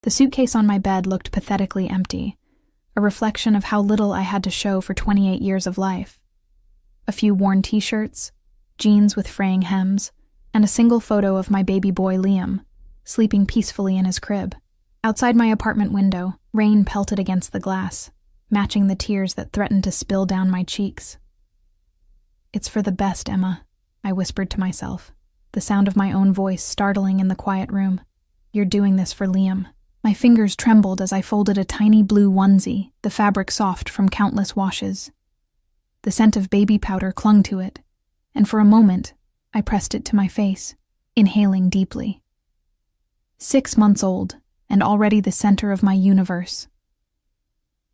The suitcase on my bed looked pathetically empty, a reflection of how little I had to show for 28 years of life. A few worn t-shirts, jeans with fraying hems, and a single photo of my baby boy Liam, sleeping peacefully in his crib. Outside my apartment window, rain pelted against the glass, matching the tears that threatened to spill down my cheeks. "It's for the best, Emma," I whispered to myself, the sound of my own voice startling in the quiet room. "You're doing this for Liam." My fingers trembled as I folded a tiny blue onesie, the fabric soft from countless washes. The scent of baby powder clung to it, and for a moment, I pressed it to my face, inhaling deeply. 6 months old, and already the center of my universe.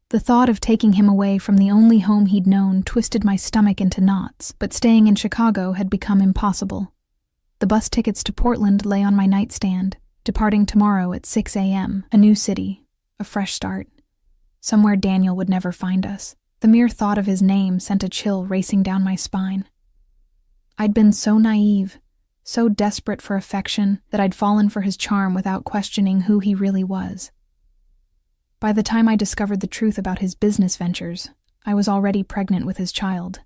The thought of taking him away from the only home he'd known twisted my stomach into knots, but staying in Chicago had become impossible. The bus tickets to Portland lay on my nightstand, departing tomorrow at 6 a.m., a new city, a fresh start. Somewhere Daniel would never find us. The mere thought of his name sent a chill racing down my spine. I'd been so naive, so desperate for affection, that I'd fallen for his charm without questioning who he really was. By the time I discovered the truth about his business ventures, I was already pregnant with his child,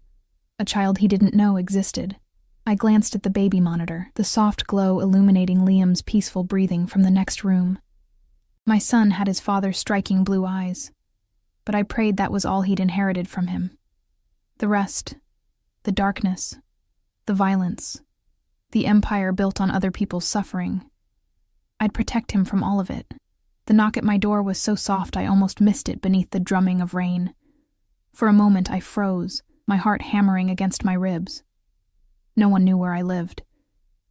a child he didn't know existed. I glanced at the baby monitor, the soft glow illuminating Liam's peaceful breathing from the next room. My son had his father's striking blue eyes, but I prayed that was all he'd inherited from him. The rest, the darkness, the violence, the empire built on other people's suffering, I'd protect him from all of it. The knock at my door was so soft I almost missed it beneath the drumming of rain. For a moment I froze, my heart hammering against my ribs. No one knew where I lived.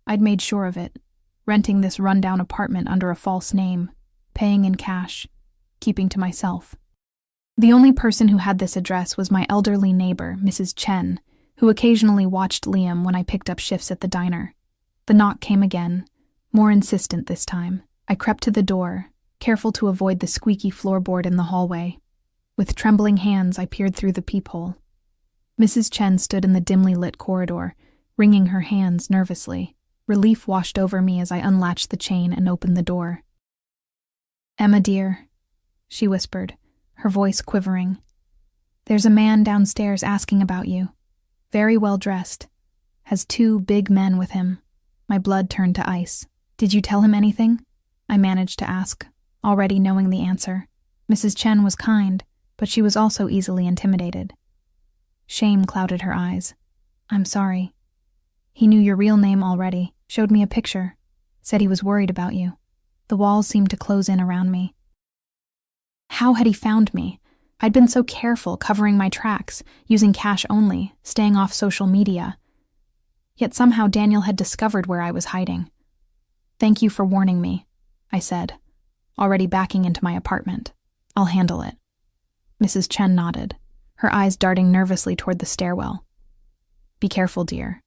I'd made sure of it, renting this rundown apartment under a false name, paying in cash, keeping to myself. The only person who had this address was my elderly neighbor, Mrs. Chen, who occasionally watched Liam when I picked up shifts at the diner. The knock came again, more insistent this time. I crept to the door, careful to avoid the squeaky floorboard in the hallway. With trembling hands, I peered through the peephole. Mrs. Chen stood in the dimly lit corridor, wringing her hands nervously. Relief washed over me as I unlatched the chain and opened the door. "Emma, dear," she whispered, her voice quivering. "There's a man downstairs asking about you. Very well dressed. Has 2 big men with him." My blood turned to ice. "Did you tell him anything?" I managed to ask, already knowing the answer. Mrs. Chen was kind, but she was also easily intimidated. Shame clouded her eyes. "I'm sorry. He knew your real name already, showed me a picture, said he was worried about you." The walls seemed to close in around me. How had he found me? I'd been so careful covering my tracks, using cash only, staying off social media. Yet somehow Daniel had discovered where I was hiding. "Thank you for warning me," I said, already backing into my apartment. "I'll handle it." Mrs. Chen nodded, her eyes darting nervously toward the stairwell. "Be careful, dear."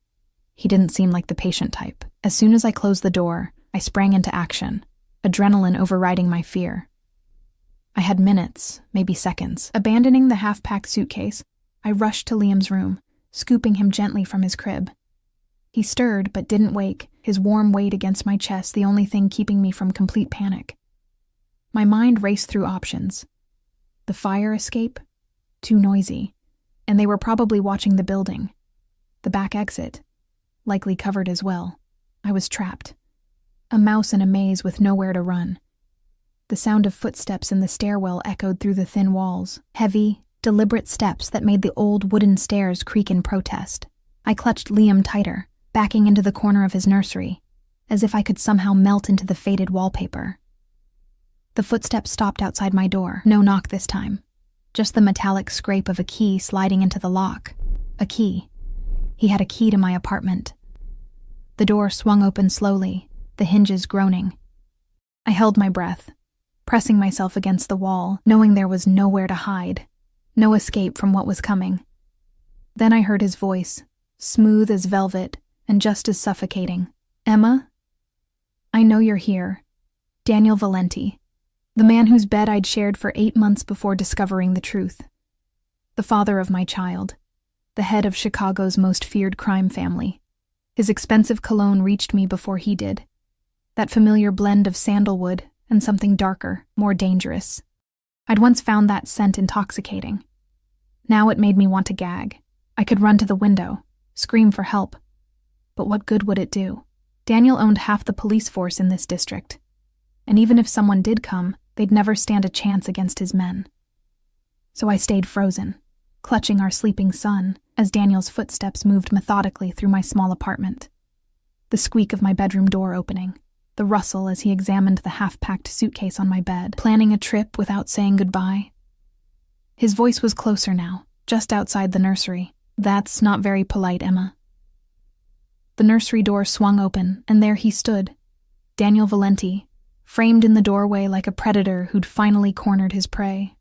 He didn't seem like the patient type. As soon as I closed the door, I sprang into action, adrenaline overriding my fear. I had minutes, maybe seconds. Abandoning the half-packed suitcase, I rushed to Liam's room, scooping him gently from his crib. He stirred but didn't wake, his warm weight against my chest the only thing keeping me from complete panic. My mind raced through options. The fire escape? Too noisy. And they were probably watching the building. The back exit? Likely covered as well. I was trapped. A mouse in a maze with nowhere to run. The sound of footsteps in the stairwell echoed through the thin walls, heavy, deliberate steps that made the old wooden stairs creak in protest. I clutched Liam tighter, backing into the corner of his nursery, as if I could somehow melt into the faded wallpaper. The footsteps stopped outside my door. No knock this time. Just the metallic scrape of a key sliding into the lock. A key. He had a key to my apartment. The door swung open slowly, the hinges groaning. I held my breath, pressing myself against the wall, knowing there was nowhere to hide, no escape from what was coming. Then I heard his voice, smooth as velvet and just as suffocating. "Emma? I know you're here. Daniel Valenti, the man whose bed I'd shared for 8 months before discovering the truth. The father of my child, the head of Chicago's most feared crime family. His expensive cologne reached me before he did. That familiar blend of sandalwood, and something darker, more dangerous. I'd once found that scent intoxicating. Now it made me want to gag. I could run to the window, scream for help. But what good would it do? Daniel owned half the police force in this district, and even if someone did come, they'd never stand a chance against his men. So I stayed frozen, clutching our sleeping son as Daniel's footsteps moved methodically through my small apartment. The squeak of my bedroom door opening, the rustle as he examined the half-packed suitcase on my bed, planning a trip without saying goodbye. His voice was closer now, just outside the nursery. "That's not very polite, Emma." The nursery door swung open, and there he stood, Daniel Valenti, framed in the doorway like a predator who'd finally cornered his prey.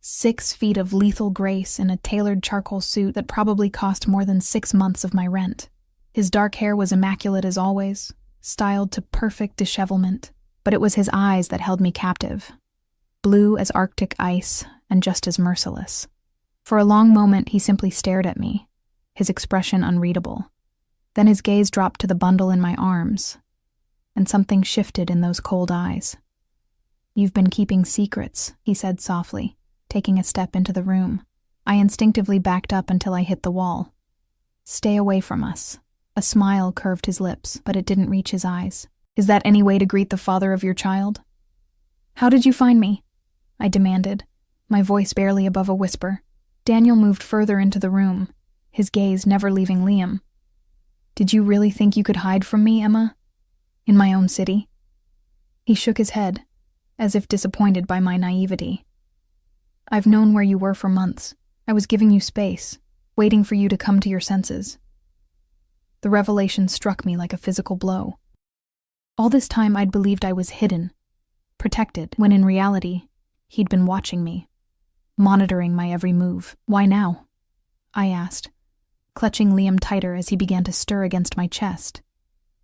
6 feet of lethal grace in a tailored charcoal suit that probably cost more than 6 months of my rent. His dark hair was immaculate as always, styled to perfect dishevelment, but it was his eyes that held me captive. Blue as Arctic ice and just as merciless. For a long moment he simply stared at me, his expression unreadable. Then his gaze dropped to the bundle in my arms, and something shifted in those cold eyes. "You've been keeping secrets," he said softly, taking a step into the room. I instinctively backed up until I hit the wall. "Stay away from us." A smile curved his lips, but it didn't reach his eyes. "Is that any way to greet the father of your child?" "How did you find me?" I demanded, my voice barely above a whisper. Daniel moved further into the room, his gaze never leaving Liam. "Did you really think you could hide from me, Emma? In my own city?" He shook his head, as if disappointed by my naivety. "I've known where you were for months. I was giving you space, waiting for you to come to your senses." The revelation struck me like a physical blow. All this time I'd believed I was hidden, protected, when in reality, he'd been watching me, monitoring my every move. "Why now?" I asked, clutching Liam tighter as he began to stir against my chest.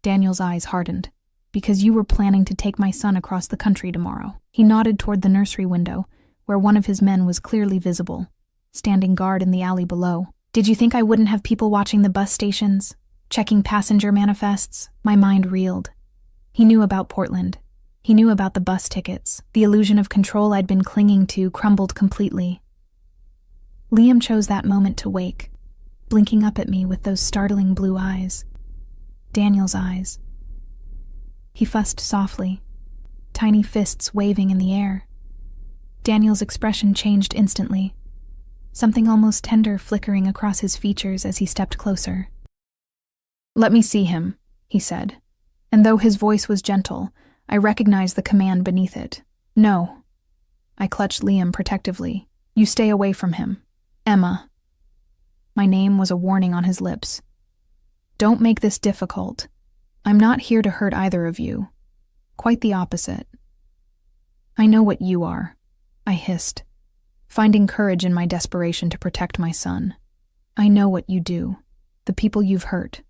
Daniel's eyes hardened. "Because you were planning to take my son across the country tomorrow." He nodded toward the nursery window, where one of his men was clearly visible, standing guard in the alley below. "Did you think I wouldn't have people watching the bus stations, checking passenger manifests?" My mind reeled. He knew about Portland. He knew about the bus tickets. The illusion of control I'd been clinging to crumbled completely. Liam chose that moment to wake, blinking up at me with those startling blue eyes. Daniel's eyes. He fussed softly, tiny fists waving in the air. Daniel's expression changed instantly, something almost tender flickering across his features as he stepped closer. "Let me see him," he said, and though his voice was gentle, I recognized the command beneath it. "No." I clutched Liam protectively. "You stay away from him. Emma." My name was a warning on his lips. "Don't make this difficult. I'm not here to hurt either of you. Quite the opposite." "I know what you are," I hissed, finding courage in my desperation to protect my son. "I know what you do, the people you've hurt.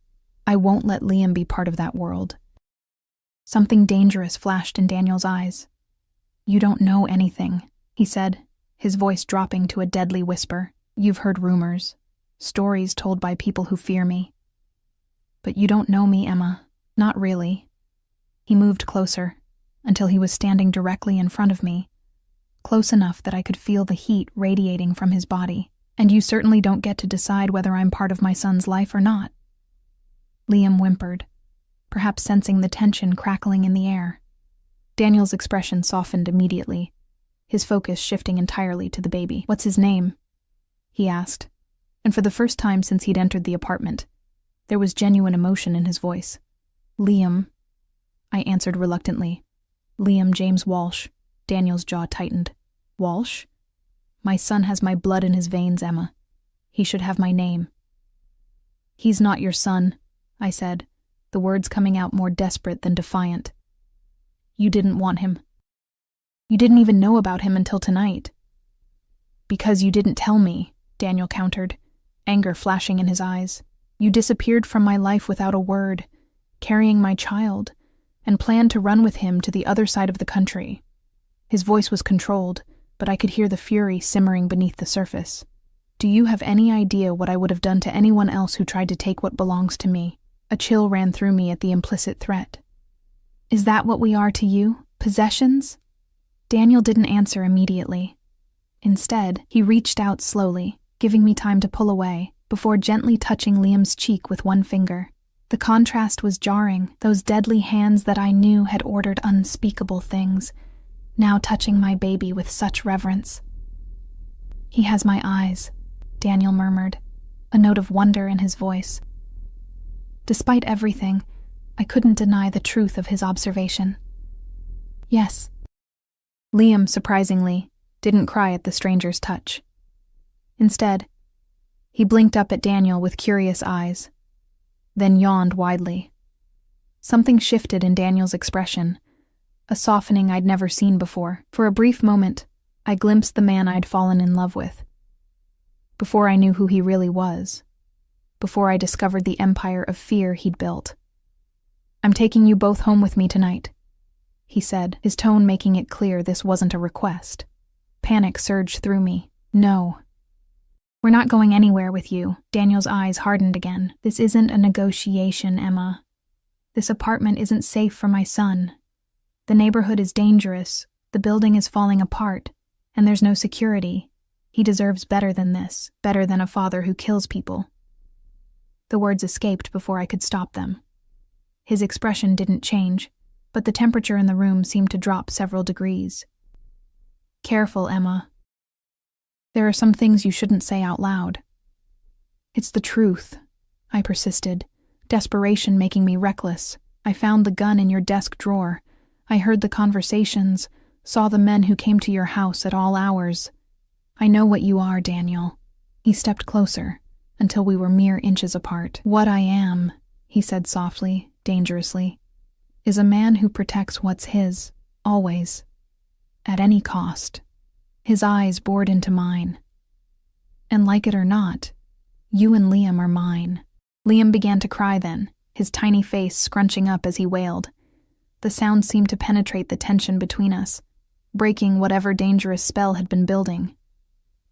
I won't let Liam be part of that world." Something dangerous flashed in Daniel's eyes. "You don't know anything," he said, his voice dropping to a deadly whisper. "You've heard rumors, stories told by people who fear me. But you don't know me, Emma. Not really." He moved closer, until he was standing directly in front of me, close enough that I could feel the heat radiating from his body. "And you certainly don't get to decide whether I'm part of my son's life or not." Liam whimpered, perhaps sensing the tension crackling in the air. Daniel's expression softened immediately, his focus shifting entirely to the baby. "What's his name?" he asked, and for the first time since he'd entered the apartment, there was genuine emotion in his voice. "Liam," I answered reluctantly. "Liam James Walsh." Daniel's jaw tightened. "Walsh? My son has my blood in his veins, Emma. He should have my name." "He's not your son," I said, the words coming out more desperate than defiant. "You didn't want him. You didn't even know about him until tonight." "Because you didn't tell me," Daniel countered, anger flashing in his eyes. "You disappeared from my life without a word, carrying my child, and planned to run with him to the other side of the country." His voice was controlled, but I could hear the fury simmering beneath the surface. "Do you have any idea what I would have done to anyone else who tried to take what belongs to me?" A chill ran through me at the implicit threat. "Is that what we are to you? Possessions? Daniel didn't answer immediately. Instead, he reached out slowly, giving me time to pull away, before gently touching Liam's cheek with one finger. The contrast was jarring, those deadly hands that I knew had ordered unspeakable things, now touching my baby with such reverence. "He has my eyes," Daniel murmured, a note of wonder in his voice. Despite everything, I couldn't deny the truth of his observation. "Yes." Liam, surprisingly, didn't cry at the stranger's touch. Instead, he blinked up at Daniel with curious eyes, then yawned widely. Something shifted in Daniel's expression, a softening I'd never seen before. For a brief moment, I glimpsed the man I'd fallen in love with. Before I knew who he really was, before I discovered the empire of fear he'd built. "I'm taking you both home with me tonight," he said, his tone making it clear this wasn't a request. Panic surged through me. "No. We're not going anywhere with you." Daniel's eyes hardened again. "This isn't a negotiation, Emma. This apartment isn't safe for my son. The neighborhood is dangerous, the building is falling apart, and there's no security. He deserves better than this, better than a father who kills people." The words escaped before I could stop them. His expression didn't change, but the temperature in the room seemed to drop several degrees. "Careful, Emma. There are some things you shouldn't say out loud." "It's the truth," I persisted, desperation making me reckless. "I found the gun in your desk drawer. I heard the conversations, saw the men who came to your house at all hours. I know what you are, Daniel." He stepped closer, until we were mere inches apart. "What I am," he said softly, dangerously, "is a man who protects what's his, always, at any cost." His eyes bored into mine. "And like it or not, you and Liam are mine." Liam began to cry then, his tiny face scrunching up as he wailed. The sound seemed to penetrate the tension between us, breaking whatever dangerous spell had been building.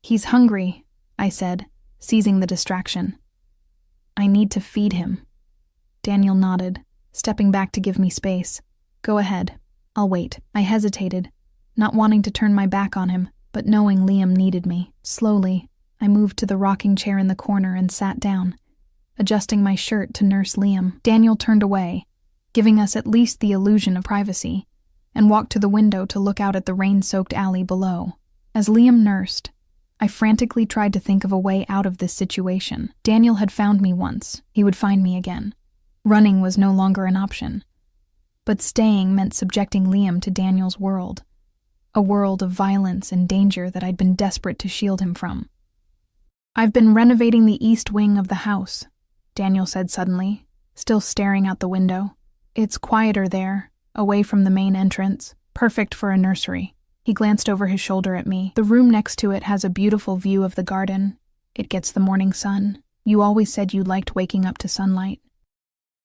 "He's hungry," I said, seizing the distraction. "I need to feed him." Daniel nodded, stepping back to give me space. "Go ahead. I'll wait." I hesitated, not wanting to turn my back on him, but knowing Liam needed me. Slowly, I moved to the rocking chair in the corner and sat down, adjusting my shirt to nurse Liam. Daniel turned away, giving us at least the illusion of privacy, and walked to the window to look out at the rain-soaked alley below. As Liam nursed, I frantically tried to think of a way out of this situation. Daniel had found me once. He would find me again. Running was no longer an option. But staying meant subjecting Liam to Daniel's world, a world of violence and danger that I'd been desperate to shield him from. "I've been renovating the east wing of the house," Daniel said suddenly, still staring out the window. "It's quieter there, away from the main entrance, perfect for a nursery." He glanced over his shoulder at me. "The room next to it has a beautiful view of the garden. It gets the morning sun. You always said you liked waking up to sunlight."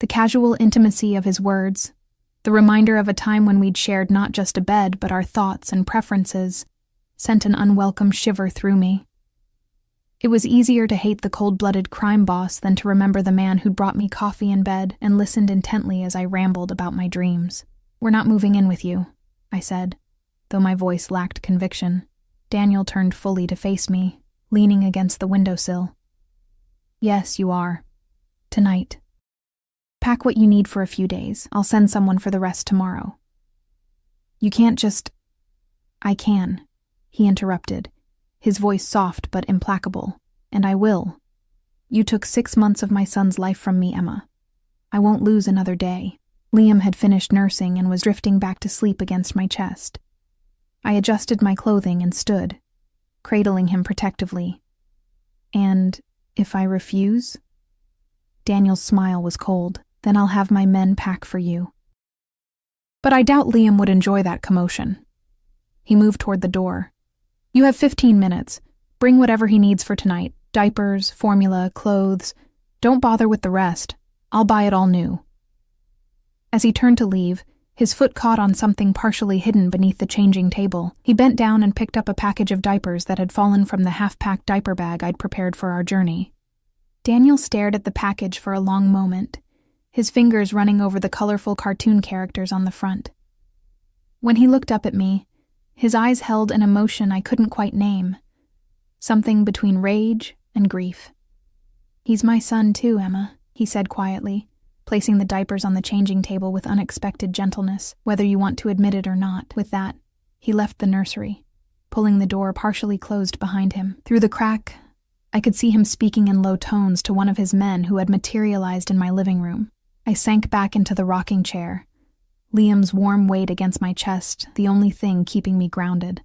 The casual intimacy of his words, the reminder of a time when we'd shared not just a bed but our thoughts and preferences, sent an unwelcome shiver through me. It was easier to hate the cold-blooded crime boss than to remember the man who'd brought me coffee in bed and listened intently as I rambled about my dreams. "We're not moving in with you," I said, though my voice lacked conviction. Daniel turned fully to face me, leaning against the windowsill. "Yes, you are. Tonight. Pack what you need for a few days. I'll send someone for the rest tomorrow." "You can't just—" "I can," he interrupted, his voice soft but implacable. "And I will. You took 6 months of my son's life from me, Emma. I won't lose another day." Liam had finished nursing and was drifting back to sleep against my chest. I adjusted my clothing and stood, cradling him protectively. "And if I refuse?" Daniel's smile was cold. "Then I'll have my men pack for you." But I doubt Liam would enjoy that commotion. He moved toward the door. "You have 15 minutes. Bring whatever he needs for tonight. Diapers, formula, clothes. Don't bother with the rest. I'll buy it all new." As he turned to leave, his foot caught on something partially hidden beneath the changing table. He bent down and picked up a package of diapers that had fallen from the half-packed diaper bag I'd prepared for our journey. Daniel stared at the package for a long moment, his fingers running over the colorful cartoon characters on the front. When he looked up at me, his eyes held an emotion I couldn't quite name, something between rage and grief. "He's my son too, Emma," he said quietly, placing the diapers on the changing table with unexpected gentleness, whether you want to admit it or not. With that, he left the nursery, pulling the door partially closed behind him. Through the crack, I could see him speaking in low tones to one of his men who had materialized in my living room. I sank back into the rocking chair, Liam's warm weight against my chest, the only thing keeping me grounded.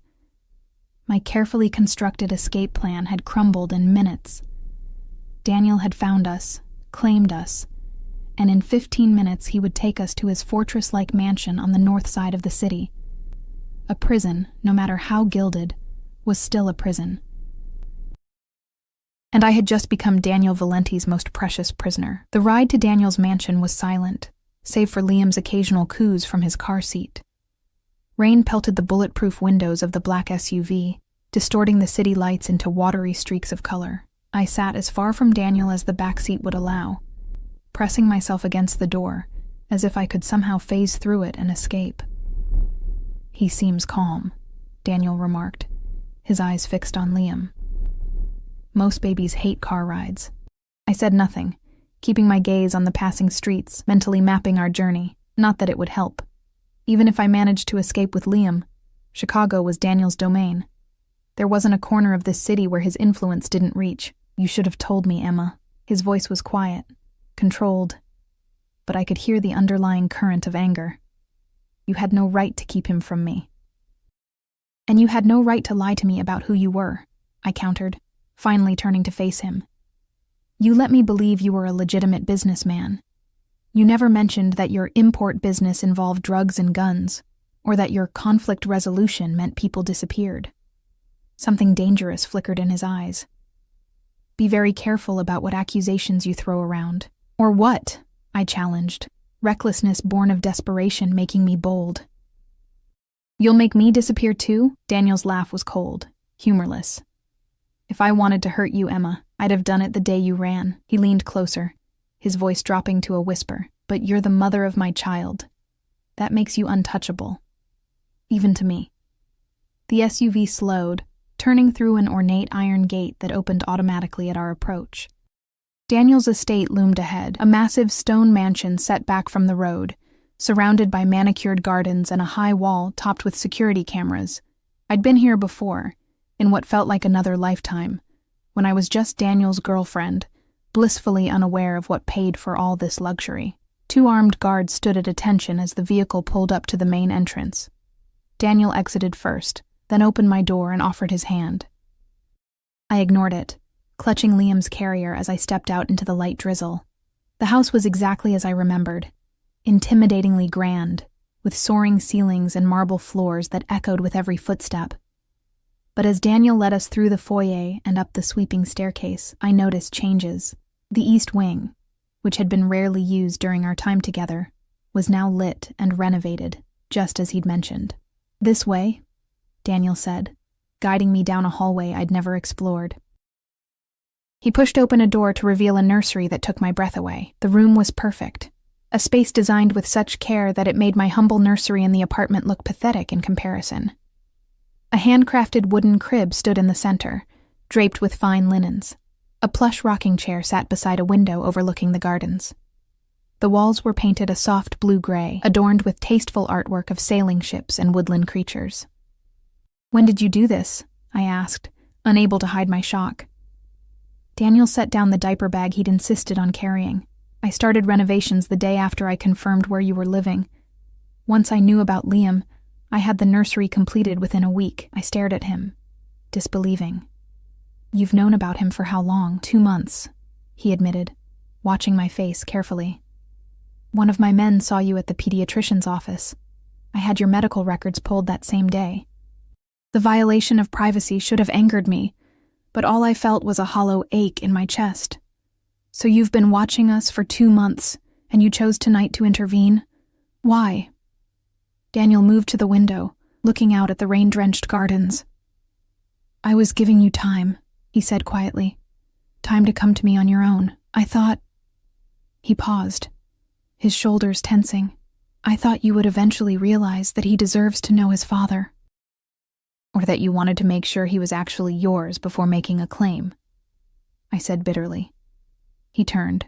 My carefully constructed escape plan had crumbled in minutes. Daniel had found us, claimed us, and in 15 minutes he would take us to his fortress-like mansion on the north side of the city. A prison, no matter how gilded, was still a prison. And I had just become Daniel Valenti's most precious prisoner. The ride to Daniel's mansion was silent, save for Liam's occasional coos from his car seat. Rain pelted the bulletproof windows of the black SUV, distorting the city lights into watery streaks of color. I sat as far from Daniel as the back seat would allow, pressing myself against the door, as if I could somehow phase through it and escape. "He seems calm," Daniel remarked, his eyes fixed on Liam. "Most babies hate car rides." I said nothing, keeping my gaze on the passing streets, mentally mapping our journey. Not that it would help. Even if I managed to escape with Liam, Chicago was Daniel's domain. There wasn't a corner of this city where his influence didn't reach. "You should have told me, Emma." His voice was quiet, controlled, but I could hear the underlying current of anger. "You had no right to keep him from me." "And you had no right to lie to me about who you were," I countered, finally turning to face him. "You let me believe you were a legitimate businessman. You never mentioned that your import business involved drugs and guns, or that your conflict resolution meant people disappeared." Something dangerous flickered in his eyes. "Be very careful about what accusations you throw around." "Or what?" I challenged, recklessness born of desperation making me bold. "You'll make me disappear too?" Daniel's laugh was cold, humorless. "If I wanted to hurt you, Emma, I'd have done it the day you ran." He leaned closer, his voice dropping to a whisper. "But you're the mother of my child. That makes you untouchable. Even to me." The SUV slowed, turning through an ornate iron gate that opened automatically at our approach. Daniel's estate loomed ahead, a massive stone mansion set back from the road, surrounded by manicured gardens and a high wall topped with security cameras. I'd been here before, in what felt like another lifetime, when I was just Daniel's girlfriend, blissfully unaware of what paid for all this luxury. 2 armed guards stood at attention as the vehicle pulled up to the main entrance. Daniel exited first, then opened my door and offered his hand. I ignored it, clutching Liam's carrier as I stepped out into the light drizzle. The house was exactly as I remembered, intimidatingly grand, with soaring ceilings and marble floors that echoed with every footstep. But as Daniel led us through the foyer and up the sweeping staircase, I noticed changes. The east wing, which had been rarely used during our time together, was now lit and renovated, just as he'd mentioned. "This way," Daniel said, guiding me down a hallway I'd never explored. He pushed open a door to reveal a nursery that took my breath away. The room was perfect, a space designed with such care that it made my humble nursery in the apartment look pathetic in comparison. A handcrafted wooden crib stood in the center, draped with fine linens. A plush rocking chair sat beside a window overlooking the gardens. The walls were painted a soft blue-gray, adorned with tasteful artwork of sailing ships and woodland creatures. "When did you do this?" I asked, unable to hide my shock. Daniel set down the diaper bag he'd insisted on carrying. "I started renovations the day after I confirmed where you were living. Once I knew about Liam, I had the nursery completed within a week." I stared at him, disbelieving. "You've known about him for how long?" 2 months, he admitted, watching my face carefully. "One of my men saw you at the pediatrician's office. I had your medical records pulled that same day." The violation of privacy should have angered me, but all I felt was a hollow ache in my chest. "So you've been watching us for 2 months, and you chose tonight to intervene? Why?" Daniel moved to the window, looking out at the rain-drenched gardens. "I was giving you time," he said quietly. "Time to come to me on your own. I thought—" He paused, his shoulders tensing. I thought you would eventually realize that he deserves to know his father. Or that you wanted to make sure he was actually yours before making a claim, I said bitterly. He turned,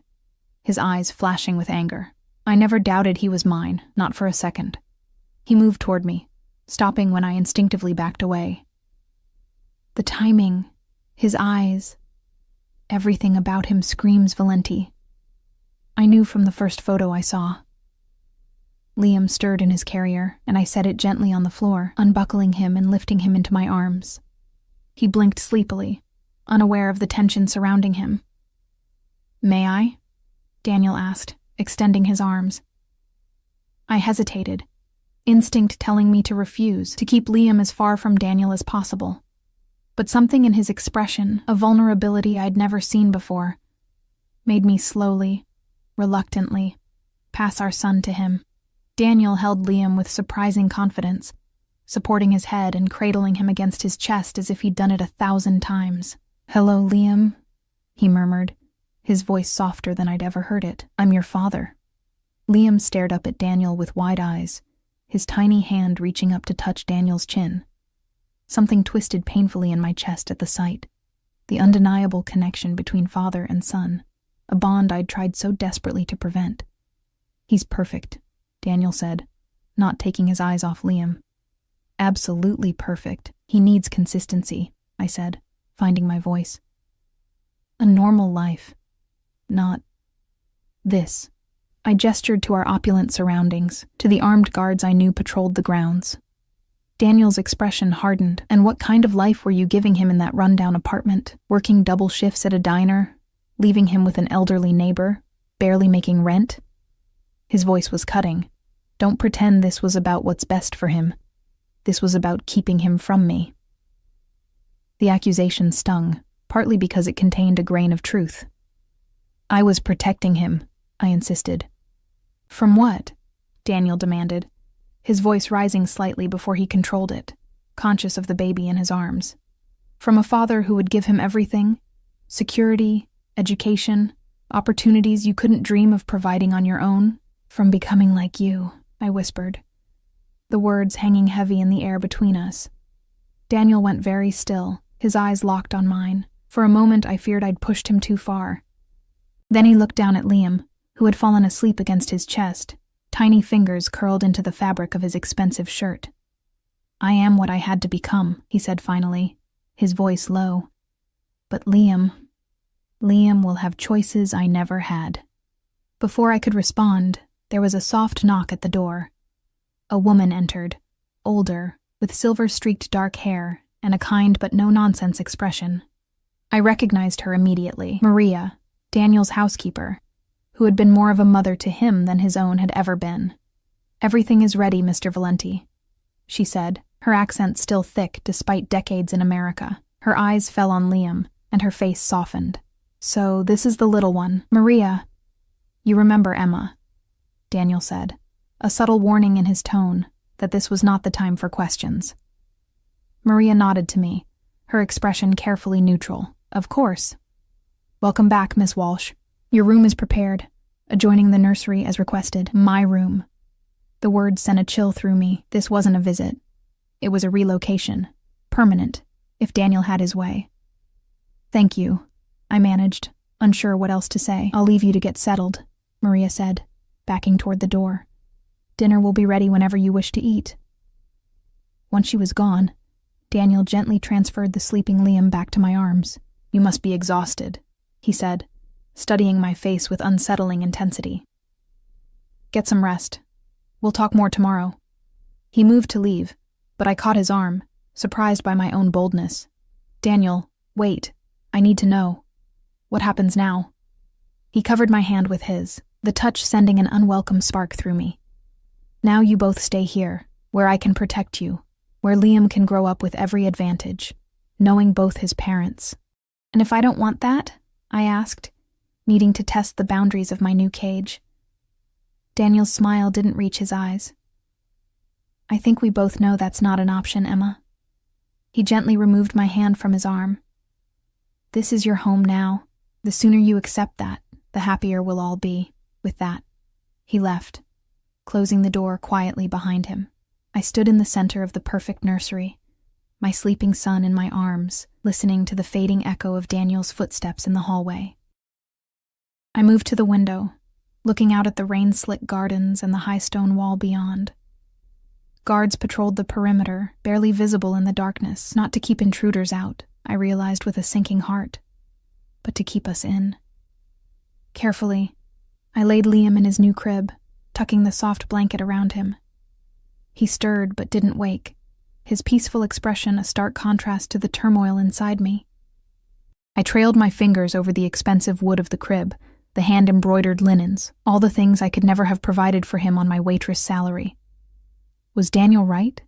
his eyes flashing with anger. I never doubted he was mine, not for a second. He moved toward me, stopping when I instinctively backed away. The timing, his eyes, everything about him screams Valenti. I knew from the first photo I saw. Liam stirred in his carrier, and I set it gently on the floor, unbuckling him and lifting him into my arms. He blinked sleepily, unaware of the tension surrounding him. "May I?" Daniel asked, extending his arms. I hesitated, instinct telling me to refuse, to keep Liam as far from Daniel as possible. But something in his expression, a vulnerability I'd never seen before, made me slowly, reluctantly, pass our son to him. Daniel held Liam with surprising confidence, supporting his head and cradling him against his chest as if he'd done it 1,000 times. "Hello, Liam," he murmured, his voice softer than I'd ever heard it. "I'm your father." Liam stared up at Daniel with wide eyes, his tiny hand reaching up to touch Daniel's chin. Something twisted painfully in my chest at the sight. The undeniable connection between father and son, a bond I'd tried so desperately to prevent. "He's perfect," Daniel said, not taking his eyes off Liam. "Absolutely perfect. He needs consistency," I said, finding my voice. "A normal life. Not this." I gestured to our opulent surroundings, to the armed guards I knew patrolled the grounds. Daniel's expression hardened. "And what kind of life were you giving him in that rundown apartment? Working double shifts at a diner? Leaving him with an elderly neighbor? Barely making rent?" His voice was cutting. "Don't pretend this was about what's best for him. This was about keeping him from me." The accusation stung, partly because it contained a grain of truth. "I was protecting him," I insisted. "From what?" Daniel demanded, his voice rising slightly before he controlled it, conscious of the baby in his arms. "From a father who would give him everything? Security, education, opportunities you couldn't dream of providing on your own? From becoming like you," I whispered, the words hanging heavy in the air between us. Daniel went very still, his eyes locked on mine. For a moment I feared I'd pushed him too far. Then he looked down at Liam, who had fallen asleep against his chest, tiny fingers curled into the fabric of his expensive shirt. "I am what I had to become," he said finally, his voice low. "But Liam will have choices I never had." Before I could respond, there was a soft knock at the door. A woman entered, older, with silver-streaked dark hair and a kind but no-nonsense expression. I recognized her immediately. Maria, Daniel's housekeeper, who had been more of a mother to him than his own had ever been. "Everything is ready, Mr. Valenti," she said, her accent still thick despite decades in America. Her eyes fell on Liam, and her face softened. "So this is the little one. Maria." "You remember Emma," Daniel said, a subtle warning in his tone that this was not the time for questions. Maria nodded to me, her expression carefully neutral. "Of course." "Welcome back, Miss Walsh. Your room is prepared, adjoining the nursery as requested." My room. The words sent a chill through me. This wasn't a visit. It was a relocation. Permanent, if Daniel had his way. "Thank you," I managed, unsure what else to say. "I'll leave you to get settled," Maria said, backing toward the door. "Dinner will be ready whenever you wish to eat." Once she was gone, Daniel gently transferred the sleeping Liam back to my arms. "You must be exhausted," he said, studying my face with unsettling intensity. "Get some rest. We'll talk more tomorrow." He moved to leave, but I caught his arm, surprised by my own boldness. "Daniel, wait. I need to know. What happens now?" He covered my hand with his, the touch sending an unwelcome spark through me. "Now you both stay here, where I can protect you, where Liam can grow up with every advantage, knowing both his parents." "And if I don't want that?" I asked, needing to test the boundaries of my new cage. Daniel's smile didn't reach his eyes. "I think we both know that's not an option, Emma." He gently removed my hand from his arm. "This is your home now. The sooner you accept that, the happier we'll all be. With that," he left, closing the door quietly behind him. I stood in the center of the perfect nursery, my sleeping son in my arms, listening to the fading echo of Daniel's footsteps in the hallway. I moved to the window, looking out at the rain-slick gardens and the high stone wall beyond. Guards patrolled the perimeter, barely visible in the darkness, not to keep intruders out, I realized with a sinking heart, but to keep us in. Carefully, I laid Liam in his new crib, tucking the soft blanket around him. He stirred but didn't wake, his peaceful expression a stark contrast to the turmoil inside me. I trailed my fingers over the expensive wood of the crib, the hand-embroidered linens, all the things I could never have provided for him on my waitress salary. Was Daniel right?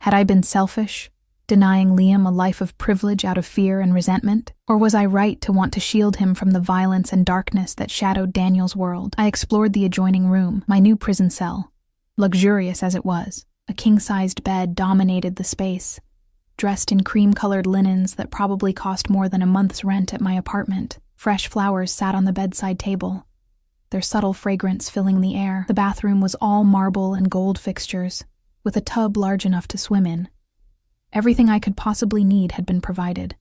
Had I been selfish, denying Liam a life of privilege out of fear and resentment? Or was I right to want to shield him from the violence and darkness that shadowed Daniel's world? I explored the adjoining room, my new prison cell. Luxurious as it was, a king-sized bed dominated the space, dressed in cream-colored linens that probably cost more than a month's rent at my apartment. Fresh flowers sat on the bedside table, their subtle fragrance filling the air. The bathroom was all marble and gold fixtures, with a tub large enough to swim in. Everything I could possibly need had been provided,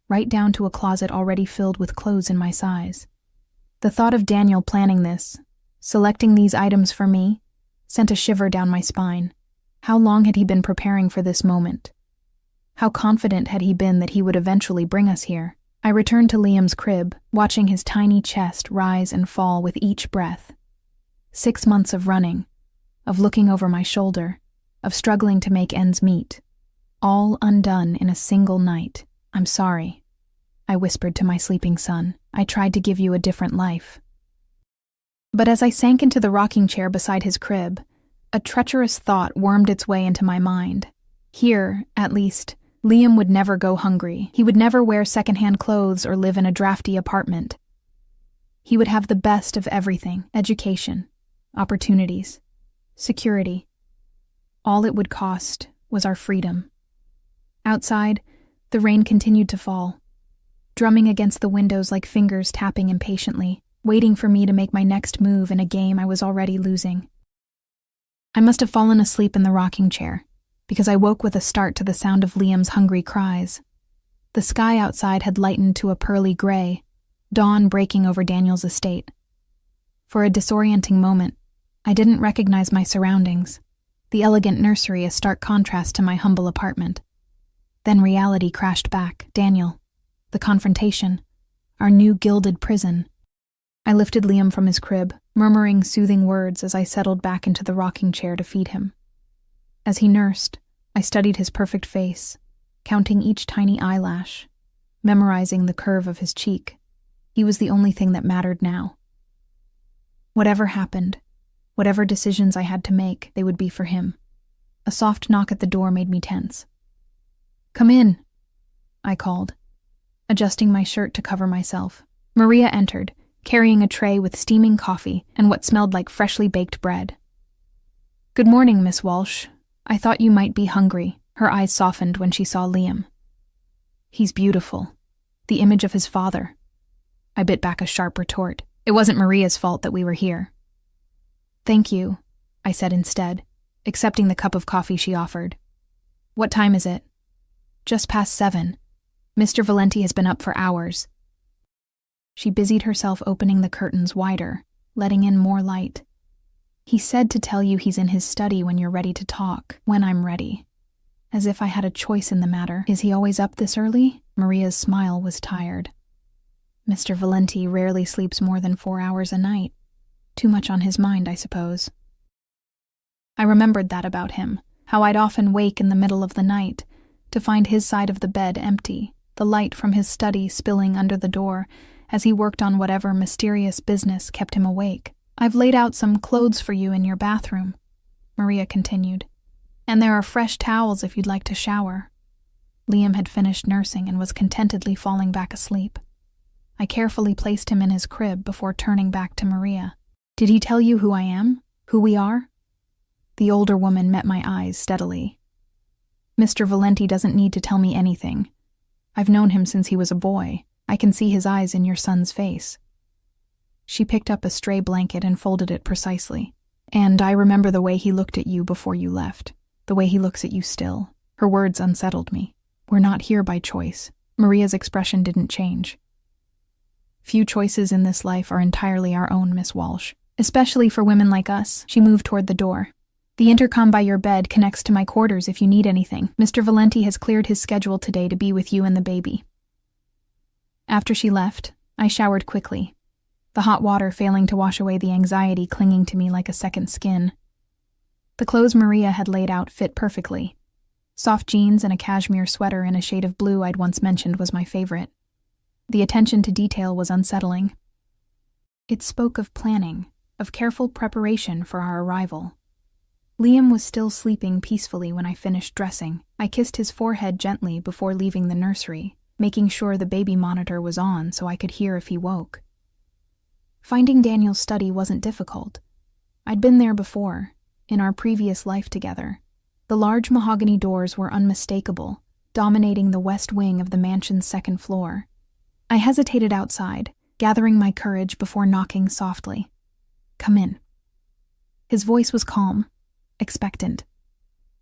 right down to a closet already filled with clothes in my size. The thought of Daniel planning this, selecting these items for me, sent a shiver down my spine. How long had he been preparing for this moment? How confident had he been that he would eventually bring us here? I returned to Liam's crib, watching his tiny chest rise and fall with each breath. 6 months of running, of looking over my shoulder, of struggling to make ends meet, all undone in a single night. I'm sorry, I whispered to my sleeping son. I tried to give you a different life. But as I sank into the rocking chair beside his crib, a treacherous thought wormed its way into my mind. Here, at least, Liam would never go hungry. He would never wear secondhand clothes or live in a drafty apartment. He would have the best of everything: education, opportunities, security. All it would cost was our freedom. Outside, the rain continued to fall, drumming against the windows like fingers tapping impatiently, waiting for me to make my next move in a game I was already losing. I must have fallen asleep in the rocking chair, because I woke with a start to the sound of Liam's hungry cries. The sky outside had lightened to a pearly gray, dawn breaking over Daniel's estate. For a disorienting moment, I didn't recognize my surroundings, the elegant nursery a stark contrast to my humble apartment. Then reality crashed back. Daniel, the confrontation, our new gilded prison. I lifted Liam from his crib, murmuring soothing words as I settled back into the rocking chair to feed him. As he nursed, I studied his perfect face, counting each tiny eyelash, memorizing the curve of his cheek. He was the only thing that mattered now. Whatever happened, whatever decisions I had to make, they would be for him. A soft knock at the door made me tense. "Come in," I called, adjusting my shirt to cover myself. Maria entered, carrying a tray with steaming coffee and what smelled like freshly baked bread. "Good morning, Miss Walsh. I thought you might be hungry." Her eyes softened when she saw Liam. "He's beautiful. The image of his father." I bit back a sharp retort. It wasn't Maria's fault that we were here. "Thank you," I said instead, accepting the cup of coffee she offered. "What time is it?" "Just past 7. Mr. Valenti has been up for hours." She busied herself opening the curtains wider, letting in more light. "He said to tell you he's in his study when you're ready to talk, when I'm ready." As if I had a choice in the matter. "Is he always up this early?" Maria's smile was tired. "Mr. Valenti rarely sleeps more than 4 hours a night. Too much on his mind, I suppose." I remembered that about him, how I'd often wake in the middle of the night to find his side of the bed empty, the light from his study spilling under the door as he worked on whatever mysterious business kept him awake. "I've laid out some clothes for you in your bathroom," Maria continued, "and there are fresh towels if you'd like to shower." Liam had finished nursing and was contentedly falling back asleep. I carefully placed him in his crib before turning back to Maria. "Did he tell you who I am? Who we are?" The older woman met my eyes steadily. "Mr. Valenti doesn't need to tell me anything. I've known him since he was a boy. I can see his eyes in your son's face." She picked up a stray blanket and folded it precisely. And I remember the way he looked at you before you left, the way he looks at you still. Her words unsettled me. We're not here by choice. Maria's expression didn't change. Few choices in this life are entirely our own, Miss Walsh. Especially for women like us. She moved toward the door. The intercom by your bed connects to my quarters if you need anything. Mr. Valenti has cleared his schedule today to be with you and the baby. After she left, I showered quickly, the hot water failing to wash away the anxiety clinging to me like a second skin. The clothes Maria had laid out fit perfectly. Soft jeans and a cashmere sweater in a shade of blue I'd once mentioned was my favorite. The attention to detail was unsettling. It spoke of planning, of careful preparation for our arrival. Liam was still sleeping peacefully when I finished dressing. I kissed his forehead gently before leaving the nursery, making sure the baby monitor was on so I could hear if he woke. Finding Daniel's study wasn't difficult. I'd been there before, in our previous life together. The large mahogany doors were unmistakable, dominating the west wing of the mansion's second floor. I hesitated outside, gathering my courage before knocking softly. "Come in." His voice was calm, expectant.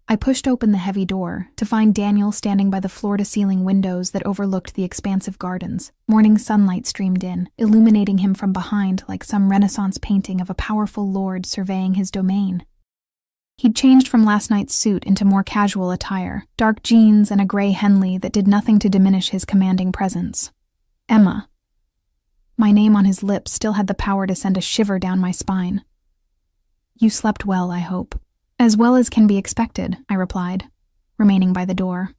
I pushed open the heavy door to find Daniel standing by the floor-to-ceiling windows that overlooked the expansive gardens. Morning sunlight streamed in, illuminating him from behind like some Renaissance painting of a powerful lord surveying his domain. He'd changed from last night's suit into more casual attire, dark jeans and a gray Henley that did nothing to diminish his commanding presence. Emma. My name on his lips still had the power to send a shiver down my spine. "You slept well, I hope." "As well as can be expected," I replied, remaining by the door.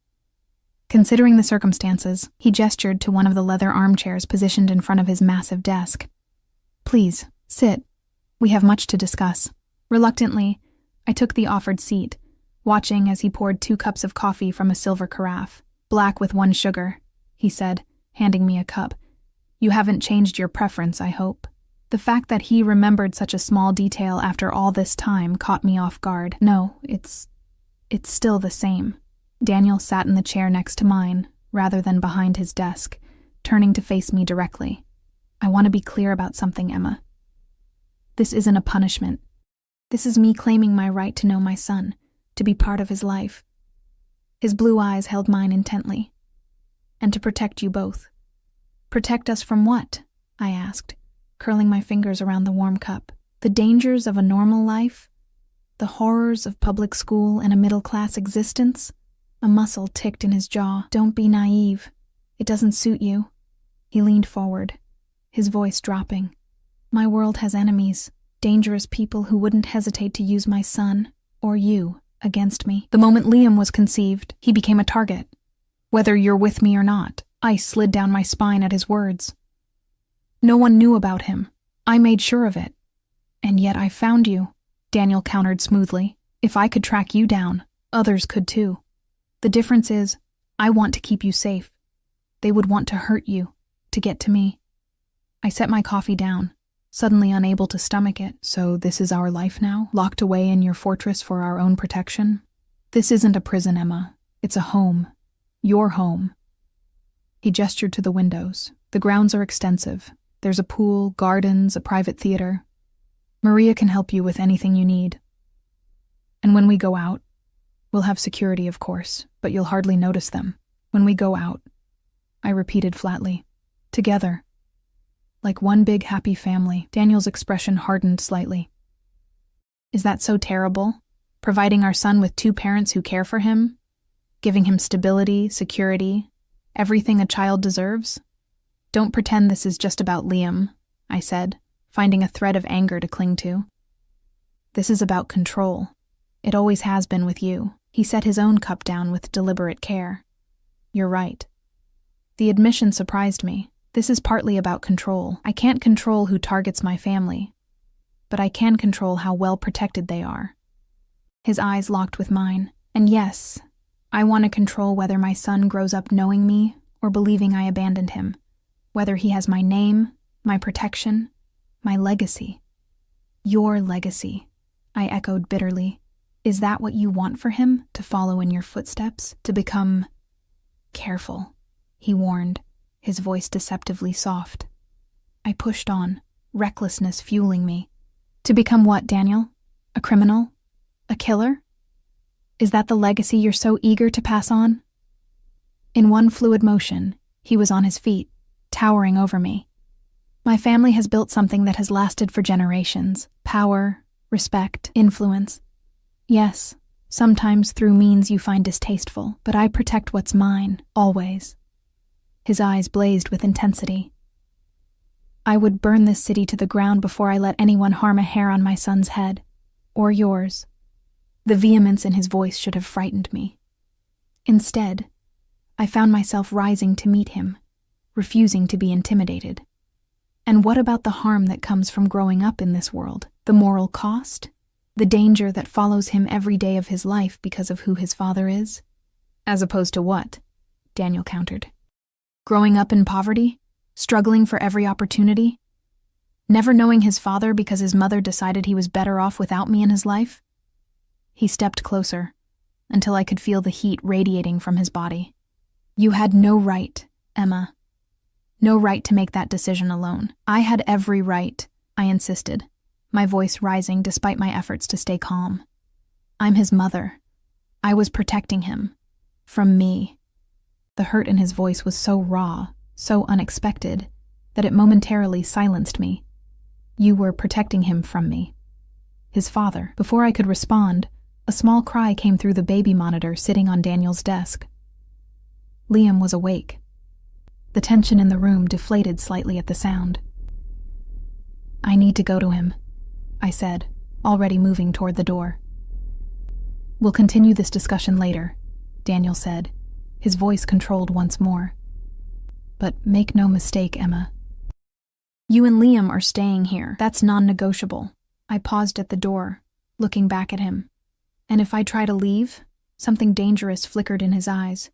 Considering the circumstances, he gestured to one of the leather armchairs positioned in front of his massive desk. "Please, sit. We have much to discuss." Reluctantly, I took the offered seat, watching as he poured 2 cups of coffee from a silver carafe. "Black with 1 sugar," he said, handing me a cup. "You haven't changed your preference, I hope." The fact that he remembered such a small detail after all this time caught me off guard. "No, it's still the same." Daniel sat in the chair next to mine, rather than behind his desk, turning to face me directly. "I want to be clear about something, Emma. This isn't a punishment. This is me claiming my right to know my son, to be part of his life." His blue eyes held mine intently. "And to protect you both." "Protect us from what?" I asked, curling my fingers around the warm cup. "The dangers of a normal life? The horrors of public school and a middle-class existence?" A muscle ticked in his jaw. "Don't be naive. It doesn't suit you." He leaned forward, his voice dropping. "My world has enemies, dangerous people who wouldn't hesitate to use my son, or you, against me. The moment Liam was conceived, he became a target. Whether you're with me or not." Ice slid down my spine at his words. "No one knew about him. I made sure of it. And yet I found you," Daniel countered smoothly. "If I could track you down, others could too. The difference is, I want to keep you safe. They would want to hurt you, to get to me." I set my coffee down, suddenly unable to stomach it. "So this is our life now, locked away in your fortress for our own protection? This isn't a prison, Emma. It's a home. Your home." He gestured to the windows. "The grounds are extensive. There's a pool, gardens, a private theater. Maria can help you with anything you need. And when we go out, we'll have security, of course, but you'll hardly notice them. When we go out," I repeated flatly, "together. Like one big happy family." Daniel's expression hardened slightly. "Is that so terrible? Providing our son with 2 parents who care for him? Giving him stability, security, everything a child deserves?" "Don't pretend this is just about Liam," I said, finding a thread of anger to cling to. "This is about control. It always has been with you." He set his own cup down with deliberate care. "You're right." The admission surprised me. This is partly about control. I can't control who targets my family, but I can control how well protected they are. His eyes locked with mine. "And yes, I want to control whether my son grows up knowing me or believing I abandoned him. Whether he has my name, my protection, my legacy." "Your legacy," I echoed bitterly. "Is that what you want for him, to follow in your footsteps, to become—" "Careful," he warned, his voice deceptively soft. I pushed on, recklessness fueling me. "To become what, Daniel?" A criminal? A killer? Is that the legacy you're so eager to pass on? In one fluid motion, he was on his feet, towering over me. My family has built something that has lasted for generations. Power, respect, influence. Yes, sometimes through means you find distasteful, but I protect what's mine, always. His eyes blazed with intensity. I would burn this city to the ground before I let anyone harm a hair on my son's head. Or yours. The vehemence in his voice should have frightened me. Instead, I found myself rising to meet him, refusing to be intimidated. And what about the harm that comes from growing up in this world? The moral cost? The danger that follows him every day of his life because of who his father is? As opposed to what? Daniel countered. Growing up in poverty? Struggling for every opportunity? Never knowing his father because his mother decided he was better off without me in his life? He stepped closer, until I could feel the heat radiating from his body. You had no right, Emma. No right to make that decision alone. I had every right, I insisted, my voice rising despite my efforts to stay calm. I'm his mother. I was protecting him. From me. The hurt in his voice was so raw, so unexpected, that it momentarily silenced me. You were protecting him from me. His father. Before I could respond, a small cry came through the baby monitor sitting on Daniel's desk. Liam was awake. The tension in the room deflated slightly at the sound. I need to go to him, I said, already moving toward the door. We'll continue this discussion later, Daniel said, his voice controlled once more. But make no mistake, Emma. You and Liam are staying here. That's non-negotiable. I paused at the door, looking back at him. And if I try to leave, something dangerous flickered in his eyes.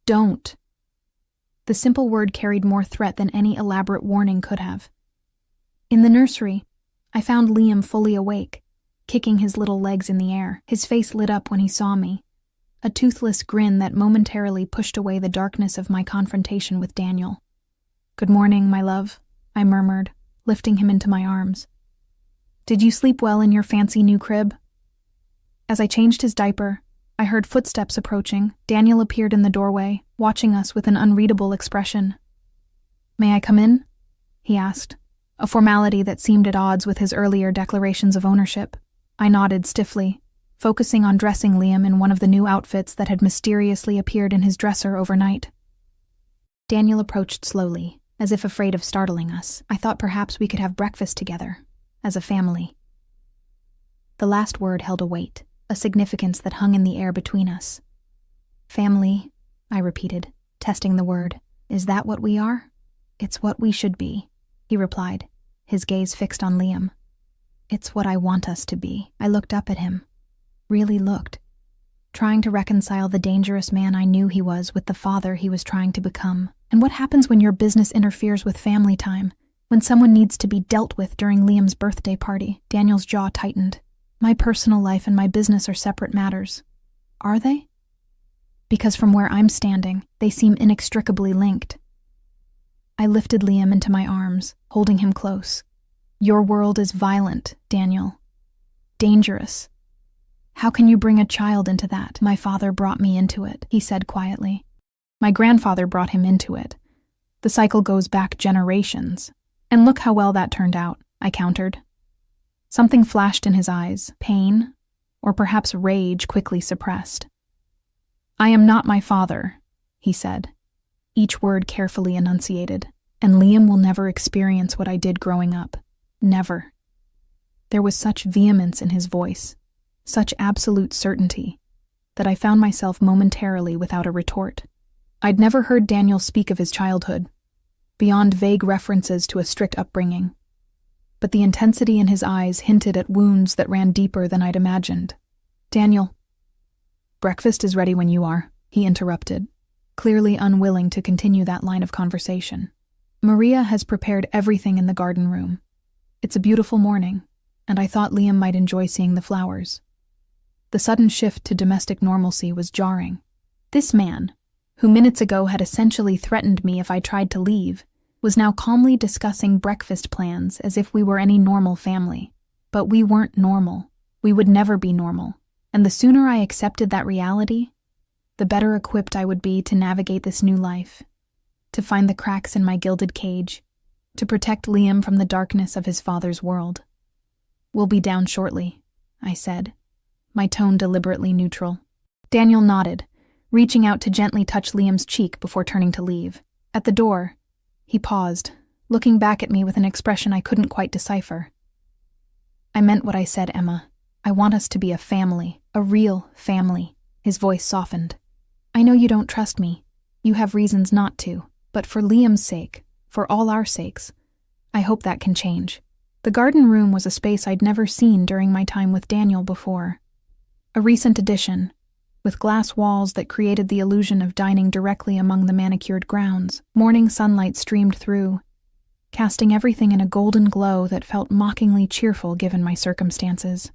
Don't. The simple word carried more threat than any elaborate warning could have. In the nursery, I found Liam fully awake, kicking his little legs in the air. His face lit up when he saw me, a toothless grin that momentarily pushed away the darkness of my confrontation with Daniel. Good morning, my love, I murmured, lifting him into my arms. Did you sleep well in your fancy new crib? As I changed his diaper, I heard footsteps approaching. Daniel appeared in the doorway, watching us with an unreadable expression. May I come in? He asked, a formality that seemed at odds with his earlier declarations of ownership. I nodded stiffly, focusing on dressing Liam in one of the new outfits that had mysteriously appeared in his dresser overnight. Daniel approached slowly, as if afraid of startling us. I thought perhaps we could have breakfast together, as a family. The last word held a weight, a significance that hung in the air between us. Family, I repeated, testing the word. Is that what we are? It's what we should be, he replied, his gaze fixed on Liam. It's what I want us to be. I looked up at him. Really looked, trying to reconcile the dangerous man I knew he was with the father he was trying to become. And what happens when your business interferes with family time, when someone needs to be dealt with during Liam's birthday party? Daniel's jaw tightened. My personal life and my business are separate matters. Are they? Because from where I'm standing, they seem inextricably linked. I lifted Liam into my arms, holding him close. Your world is violent, Daniel. Dangerous. How can you bring a child into that? My father brought me into it, he said quietly. My grandfather brought him into it. The cycle goes back generations. And look how well that turned out, I countered. Something flashed in his eyes, pain, or perhaps rage quickly suppressed. I am not my father, he said, each word carefully enunciated, and Liam will never experience what I did growing up. Never. There was such vehemence in his voice, such absolute certainty, that I found myself momentarily without a retort. I'd never heard Daniel speak of his childhood, beyond vague references to a strict upbringing. But the intensity in his eyes hinted at wounds that ran deeper than I'd imagined. Daniel, breakfast is ready when you are, he interrupted, clearly unwilling to continue that line of conversation. Maria has prepared everything in the garden room. It's a beautiful morning, and I thought Liam might enjoy seeing the flowers. The sudden shift to domestic normalcy was jarring. This man, who minutes ago had essentially threatened me if I tried to leave, was now calmly discussing breakfast plans as if we were any normal family. But we weren't normal. We would never be normal, and the sooner I accepted that reality, the better equipped I would be to navigate this new life, to find the cracks in my gilded cage, to protect Liam from the darkness of his father's world. "We'll be down shortly," I said, my tone deliberately neutral. Daniel nodded, reaching out to gently touch Liam's cheek before turning to leave. At the door, he paused, looking back at me with an expression I couldn't quite decipher. "I meant what I said, Emma. I want us to be a family, a real family." His voice softened. "I know you don't trust me. You have reasons not to, but for Liam's sake, for all our sakes, I hope that can change." The garden room was a space I'd never seen during my time with Daniel before. A recent addition, with glass walls that created the illusion of dining directly among the manicured grounds. Morning sunlight streamed through, casting everything in a golden glow that felt mockingly cheerful given my circumstances.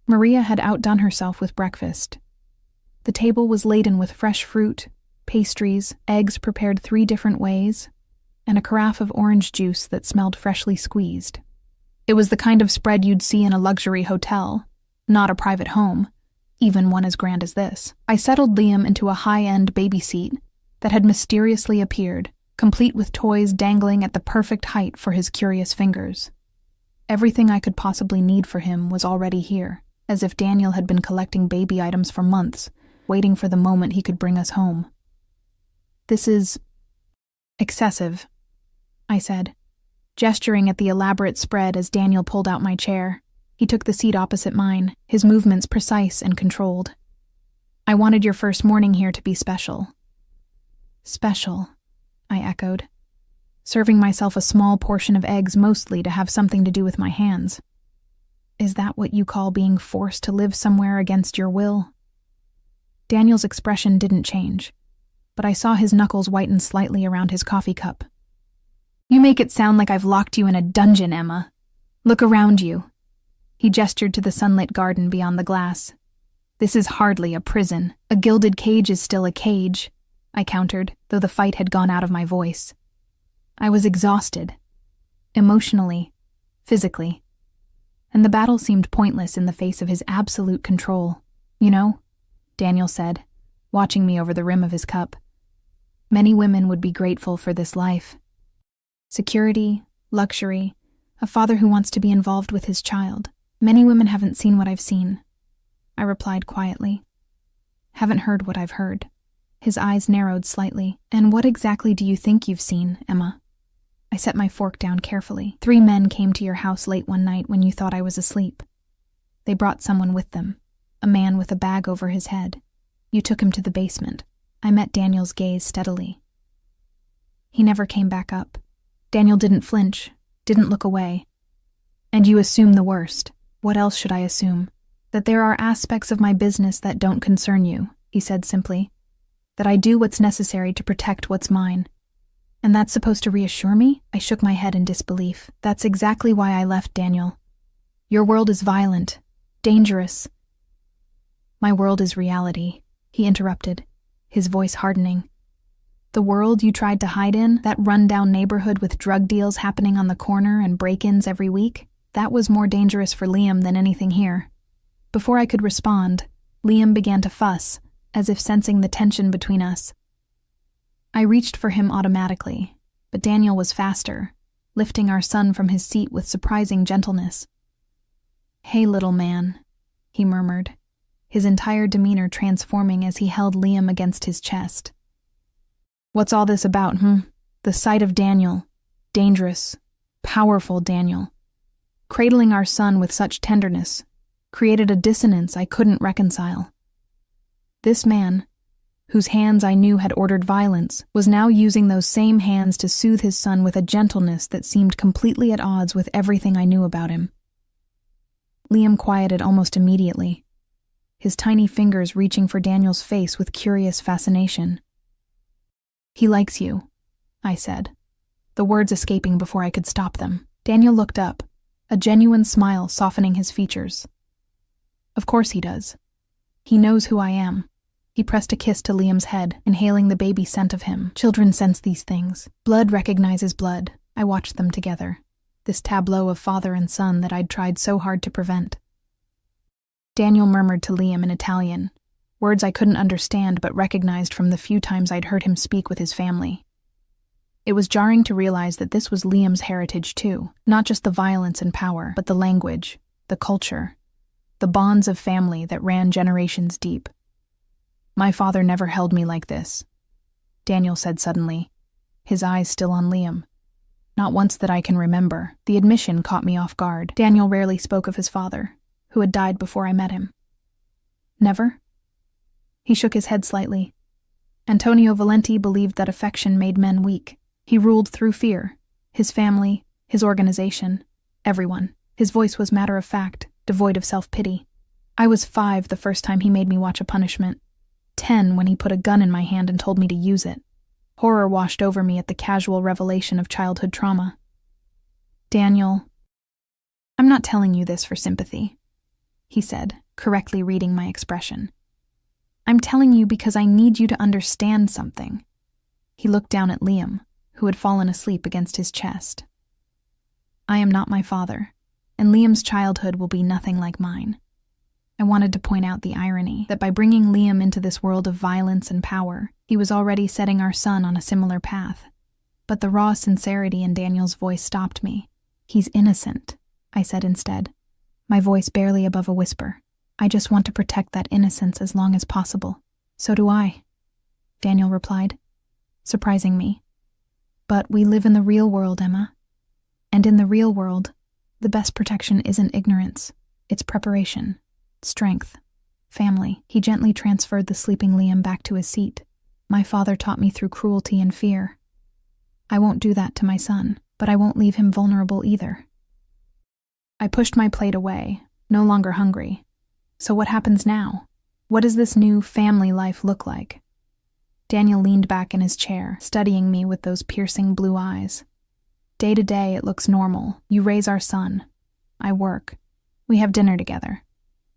Maria had outdone herself with breakfast. The table was laden with fresh fruit, pastries, eggs prepared 3 different ways, and a carafe of orange juice that smelled freshly squeezed. It was the kind of spread you'd see in a luxury hotel, not a private home, even one as grand as this. I settled Liam into a high-end baby seat that had mysteriously appeared, complete with toys dangling at the perfect height for his curious fingers. Everything I could possibly need for him was already here, as if Daniel had been collecting baby items for months, waiting for the moment he could bring us home. "This is excessive," I said, gesturing at the elaborate spread as Daniel pulled out my chair. He took the seat opposite mine, his movements precise and controlled. "I wanted your first morning here to be special." "Special," I echoed, serving myself a small portion of eggs mostly to have something to do with my hands. "Is that what you call being forced to live somewhere against your will?" Daniel's expression didn't change, but I saw his knuckles whiten slightly around his coffee cup. "You make it sound like I've locked you in a dungeon, Emma. Look around you." He gestured to the sunlit garden beyond the glass. "This is hardly a prison. A gilded cage is still a cage," I countered, though the fight had gone out of my voice. I was exhausted, emotionally, physically, and the battle seemed pointless in the face of his absolute control. "You know," Daniel said, watching me over the rim of his cup, "many women would be grateful for this life. Security, luxury, a father who wants to be involved with his child. Many women haven't seen what I've seen," I replied quietly. "Haven't heard what I've heard." His eyes narrowed slightly. "And what exactly do you think you've seen, Emma?" I set my fork down carefully. 3 men came to your house late one night when you thought I was asleep. They brought someone with them, a man with a bag over his head. You took him to the basement. I met Daniel's gaze steadily. He never came back up. Daniel didn't flinch, didn't look away. "And you assume the worst." "What else should I assume?" "That there are aspects of my business that don't concern you," he said simply. "That I do what's necessary to protect what's mine." "And that's supposed to reassure me?" I shook my head in disbelief. "That's exactly why I left, Daniel. Your world is violent, dangerous." "My world is reality," he interrupted, his voice hardening. "The world you tried to hide in, that run-down neighborhood with drug deals happening on the corner and break-ins every week, that was more dangerous for Liam than anything here." Before I could respond, Liam began to fuss, as if sensing the tension between us. I reached for him automatically, but Daniel was faster, lifting our son from his seat with surprising gentleness. "Hey, little man," he murmured, his entire demeanor transforming as he held Liam against his chest. "What's all this about, The sight of Daniel, dangerous, powerful Daniel, cradling our son with such tenderness, created a dissonance I couldn't reconcile. This man, whose hands I knew had ordered violence, was now using those same hands to soothe his son with a gentleness that seemed completely at odds with everything I knew about him. Liam quieted almost immediately, his tiny fingers reaching for Daniel's face with curious fascination. "He likes you," I said, the words escaping before I could stop them. Daniel looked up, a genuine smile softening his features. "Of course he does. He knows who I am." He pressed a kiss to Liam's head, inhaling the baby scent of him. Children sense these things. Blood recognizes blood. I watched them together, this tableau of father and son that I'd tried so hard to prevent. Daniel murmured to Liam in Italian, words I couldn't understand but recognized from the few times I'd heard him speak with his family. It was jarring to realize that this was Liam's heritage too, not just the violence and power, but the language, the culture, the bonds of family that ran generations deep. "My father never held me like this," Daniel said suddenly, his eyes still on Liam. "Not once that I can remember." The admission caught me off guard. Daniel rarely spoke of his father, who had died before I met him. "Never?" He shook his head slightly. Antonio Valenti believed that affection made men weak. He ruled through fear. His family, his organization, everyone. His voice was matter-of-fact, devoid of self-pity. I was 5 the first time he made me watch a punishment. 10 when he put a gun in my hand and told me to use it. Horror washed over me at the casual revelation of childhood trauma. "Daniel, I'm not telling you this for sympathy," he said, correctly reading my expression. "I'm telling you because I need you to understand something." He looked down at Liam, who had fallen asleep against his chest. "I am not my father, and Liam's childhood will be nothing like mine." I wanted to point out the irony that by bringing Liam into this world of violence and power, he was already setting our son on a similar path. But the raw sincerity in Daniel's voice stopped me. "He's innocent," I said instead, my voice barely above a whisper. "I just want to protect that innocence as long as possible." "So do I," Daniel replied, surprising me. "But we live in the real world, Emma. And in the real world, the best protection isn't ignorance, it's preparation, strength, family." He gently transferred the sleeping Liam back to his seat. "My father taught me through cruelty and fear. I won't do that to my son, but I won't leave him vulnerable either." I pushed my plate away, no longer hungry. So what happens now? What does this new family life look like? Daniel leaned back in his chair, studying me with those piercing blue eyes. "Day to day, it looks normal. You raise our son. I work. We have dinner together.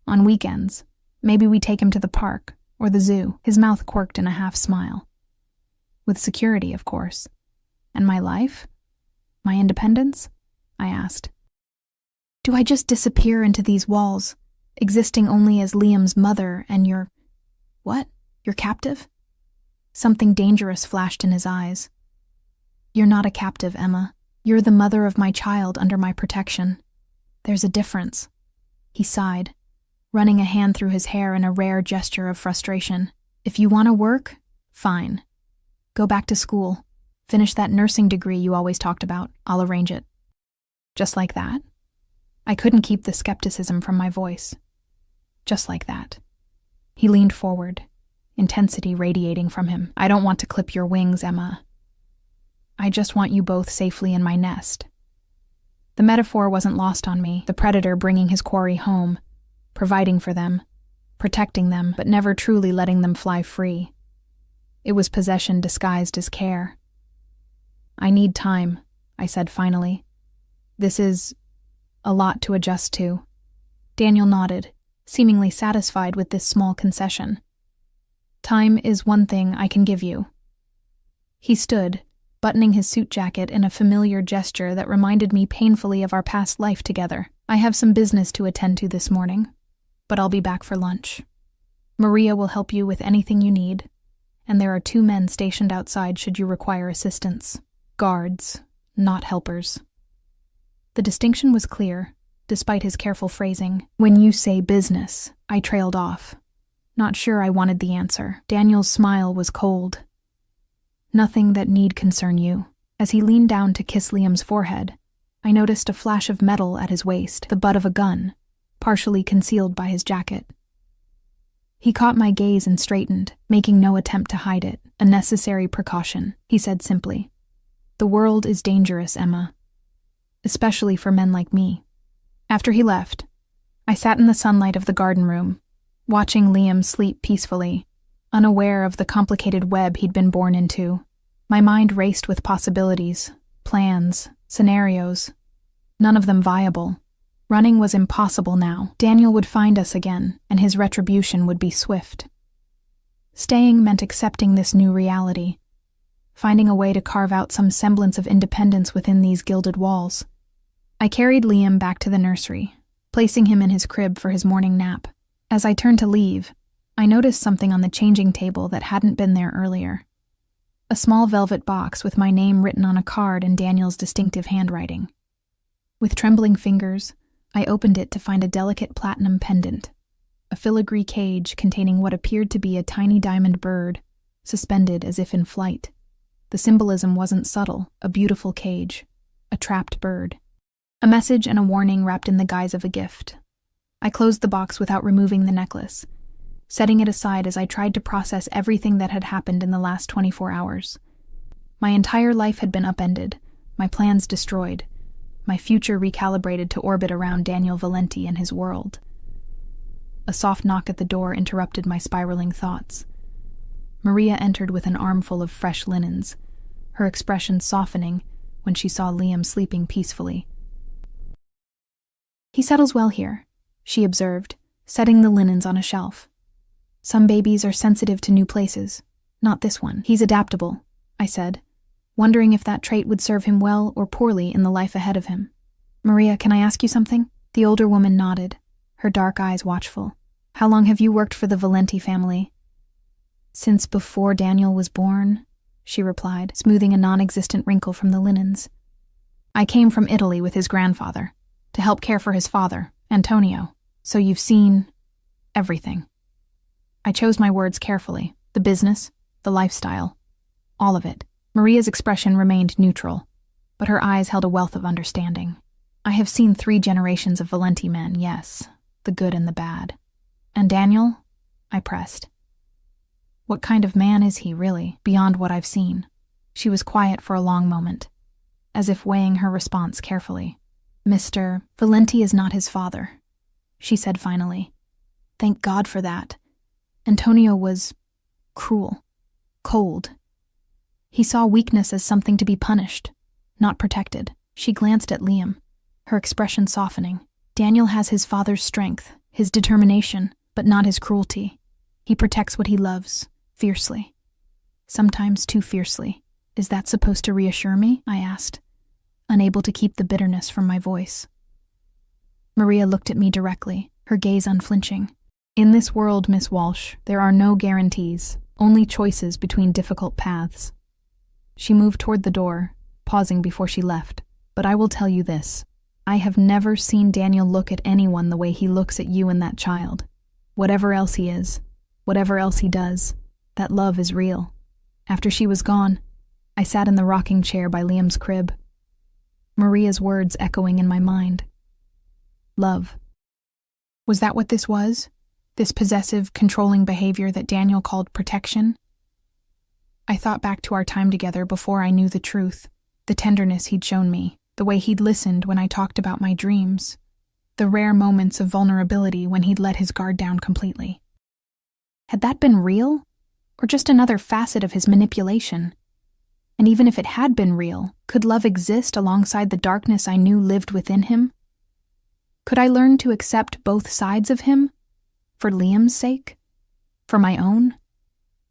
On weekends, maybe we take him to the park or the zoo." His mouth quirked in a half-smile. "With security, of course. And my life? My independence?" I asked. "Do I just disappear into these walls, existing only as Liam's mother and your... what? Your captive?" Something dangerous flashed in his eyes. "You're not a captive, Emma. You're the mother of my child under my protection. There's a difference." He sighed, running a hand through his hair in a rare gesture of frustration. "If you want to work, fine. Go back to school. Finish that nursing degree you always talked about. I'll arrange it." Just like that? I couldn't keep the skepticism from my voice. Just like that. He leaned forward, intensity radiating from him. "I don't want to clip your wings, Emma. I just want you both safely in my nest." The metaphor wasn't lost on me, the predator bringing his quarry home, providing for them, protecting them, but never truly letting them fly free. It was possession disguised as care. "I need time," I said finally. "This is a lot to adjust to." Daniel nodded, seemingly satisfied with this small concession. "Time is one thing I can give you." He stood, buttoning his suit jacket in a familiar gesture that reminded me painfully of our past life together. "I have some business to attend to this morning, but I'll be back for lunch. Maria will help you with anything you need, and there are 2 men stationed outside should you require assistance. Guards, not helpers." The distinction was clear, despite his careful phrasing. "When you say business," I trailed off, not sure I wanted the answer. Daniel's smile was cold. "Nothing that need concern you." As he leaned down to kiss Liam's forehead, I noticed a flash of metal at his waist, the butt of a gun, partially concealed by his jacket. He caught my gaze and straightened, making no attempt to hide it. "A necessary precaution," he said simply. "The world is dangerous, Emma, especially for men like me." After he left, I sat in the sunlight of the garden room, watching Liam sleep peacefully, unaware of the complicated web he'd been born into. My mind raced with possibilities, plans, scenarios, none of them viable. Running was impossible now. Daniel would find us again, and his retribution would be swift. Staying meant accepting this new reality, finding a way to carve out some semblance of independence within these gilded walls. I carried Liam back to the nursery, placing him in his crib for his morning nap. As I turned to leave, I noticed something on the changing table that hadn't been there earlier. A small velvet box with my name written on a card in Daniel's distinctive handwriting. With trembling fingers, I opened it to find a delicate platinum pendant, a filigree cage containing what appeared to be a tiny diamond bird, suspended as if in flight. The symbolism wasn't subtle, a beautiful cage, a trapped bird. A message and a warning wrapped in the guise of a gift. I closed the box without removing the necklace, setting it aside as I tried to process everything that had happened in the last 24 hours. My entire life had been upended, my plans destroyed, my future recalibrated to orbit around Daniel Valenti and his world. A soft knock at the door interrupted my spiraling thoughts. Maria entered with an armful of fresh linens, her expression softening when she saw Liam sleeping peacefully. "He settles well here," she observed, setting the linens on a shelf. "Some babies are sensitive to new places. Not this one. He's adaptable," I said, wondering if that trait would serve him well or poorly in the life ahead of him. "Maria, can I ask you something?" The older woman nodded, her dark eyes watchful. "How long have you worked for the Valenti family?" "Since before Daniel was born," she replied, smoothing a non-existent wrinkle from the linens. "I came from Italy with his grandfather, to help care for his father, Antonio. So you've seen everything." I chose my words carefully. The business, the lifestyle, all of it. Maria's expression remained neutral, but her eyes held a wealth of understanding. "I have seen 3 generations of Valenti men, yes, the good and the bad. And Daniel?" I pressed. "What kind of man is he, really, beyond what I've seen?" She was quiet for a long moment, as if weighing her response carefully. "Mr. Valenti is not his father," she said finally. "Thank God for that. Antonio was cruel, cold. He saw weakness as something to be punished, not protected." She glanced at Liam, her expression softening. "Daniel has his father's strength, his determination, but not his cruelty. He protects what he loves, fiercely. Sometimes too fiercely. Is that supposed to reassure me?" I asked, unable to keep the bitterness from my voice. Maria looked at me directly, her gaze unflinching. "In this world, Miss Walsh, there are no guarantees, only choices between difficult paths." She moved toward the door, pausing before she left. "But I will tell you this. I have never seen Daniel look at anyone the way he looks at you and that child. Whatever else he is, whatever else he does, that love is real." After she was gone, I sat in the rocking chair by Liam's crib, Maria's words echoing in my mind. Love. Was that what this was? This possessive, controlling behavior that Daniel called protection? I thought back to our time together before I knew the truth, the tenderness he'd shown me, the way he'd listened when I talked about my dreams, the rare moments of vulnerability when he'd let his guard down completely. Had that been real, or just another facet of his manipulation? And even if it had been real, could love exist alongside the darkness I knew lived within him? Could I learn to accept both sides of him? For Liam's sake? For my own?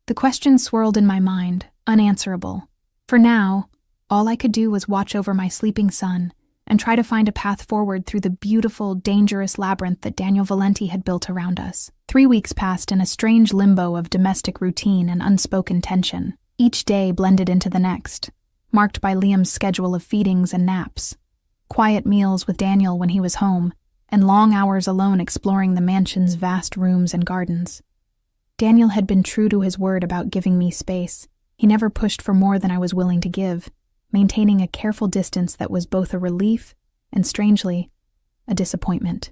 The question swirled in my mind, unanswerable. For now, all I could do was watch over my sleeping son and try to find a path forward through the beautiful, dangerous labyrinth that Daniel Valenti had built around us. 3 weeks passed in a strange limbo of domestic routine and unspoken tension. Each day blended into the next, marked by Liam's schedule of feedings and naps, quiet meals with Daniel when he was home, and long hours alone exploring the mansion's vast rooms and gardens. Daniel had been true to his word about giving me space. He never pushed for more than I was willing to give, maintaining a careful distance that was both a relief and, strangely, a disappointment.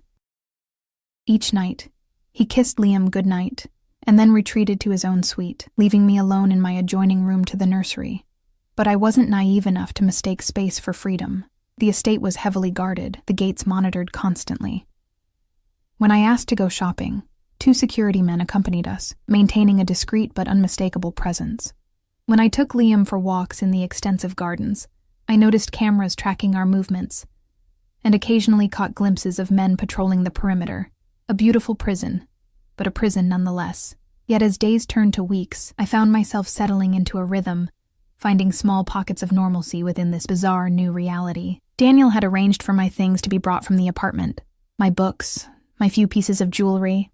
Each night, he kissed Liam goodnight, and then retreated to his own suite, leaving me alone in my adjoining room to the nursery. But I wasn't naive enough to mistake space for freedom. The estate was heavily guarded, the gates monitored constantly. When I asked to go shopping, 2 security men accompanied us, maintaining a discreet but unmistakable presence. When I took Liam for walks in the extensive gardens, I noticed cameras tracking our movements, and occasionally caught glimpses of men patrolling the perimeter. A beautiful prison, but a prison nonetheless. Yet as days turned to weeks, I found myself settling into a rhythm, finding small pockets of normalcy within this bizarre new reality. Daniel had arranged for my things to be brought from the apartment. My books, my few pieces of jewelry,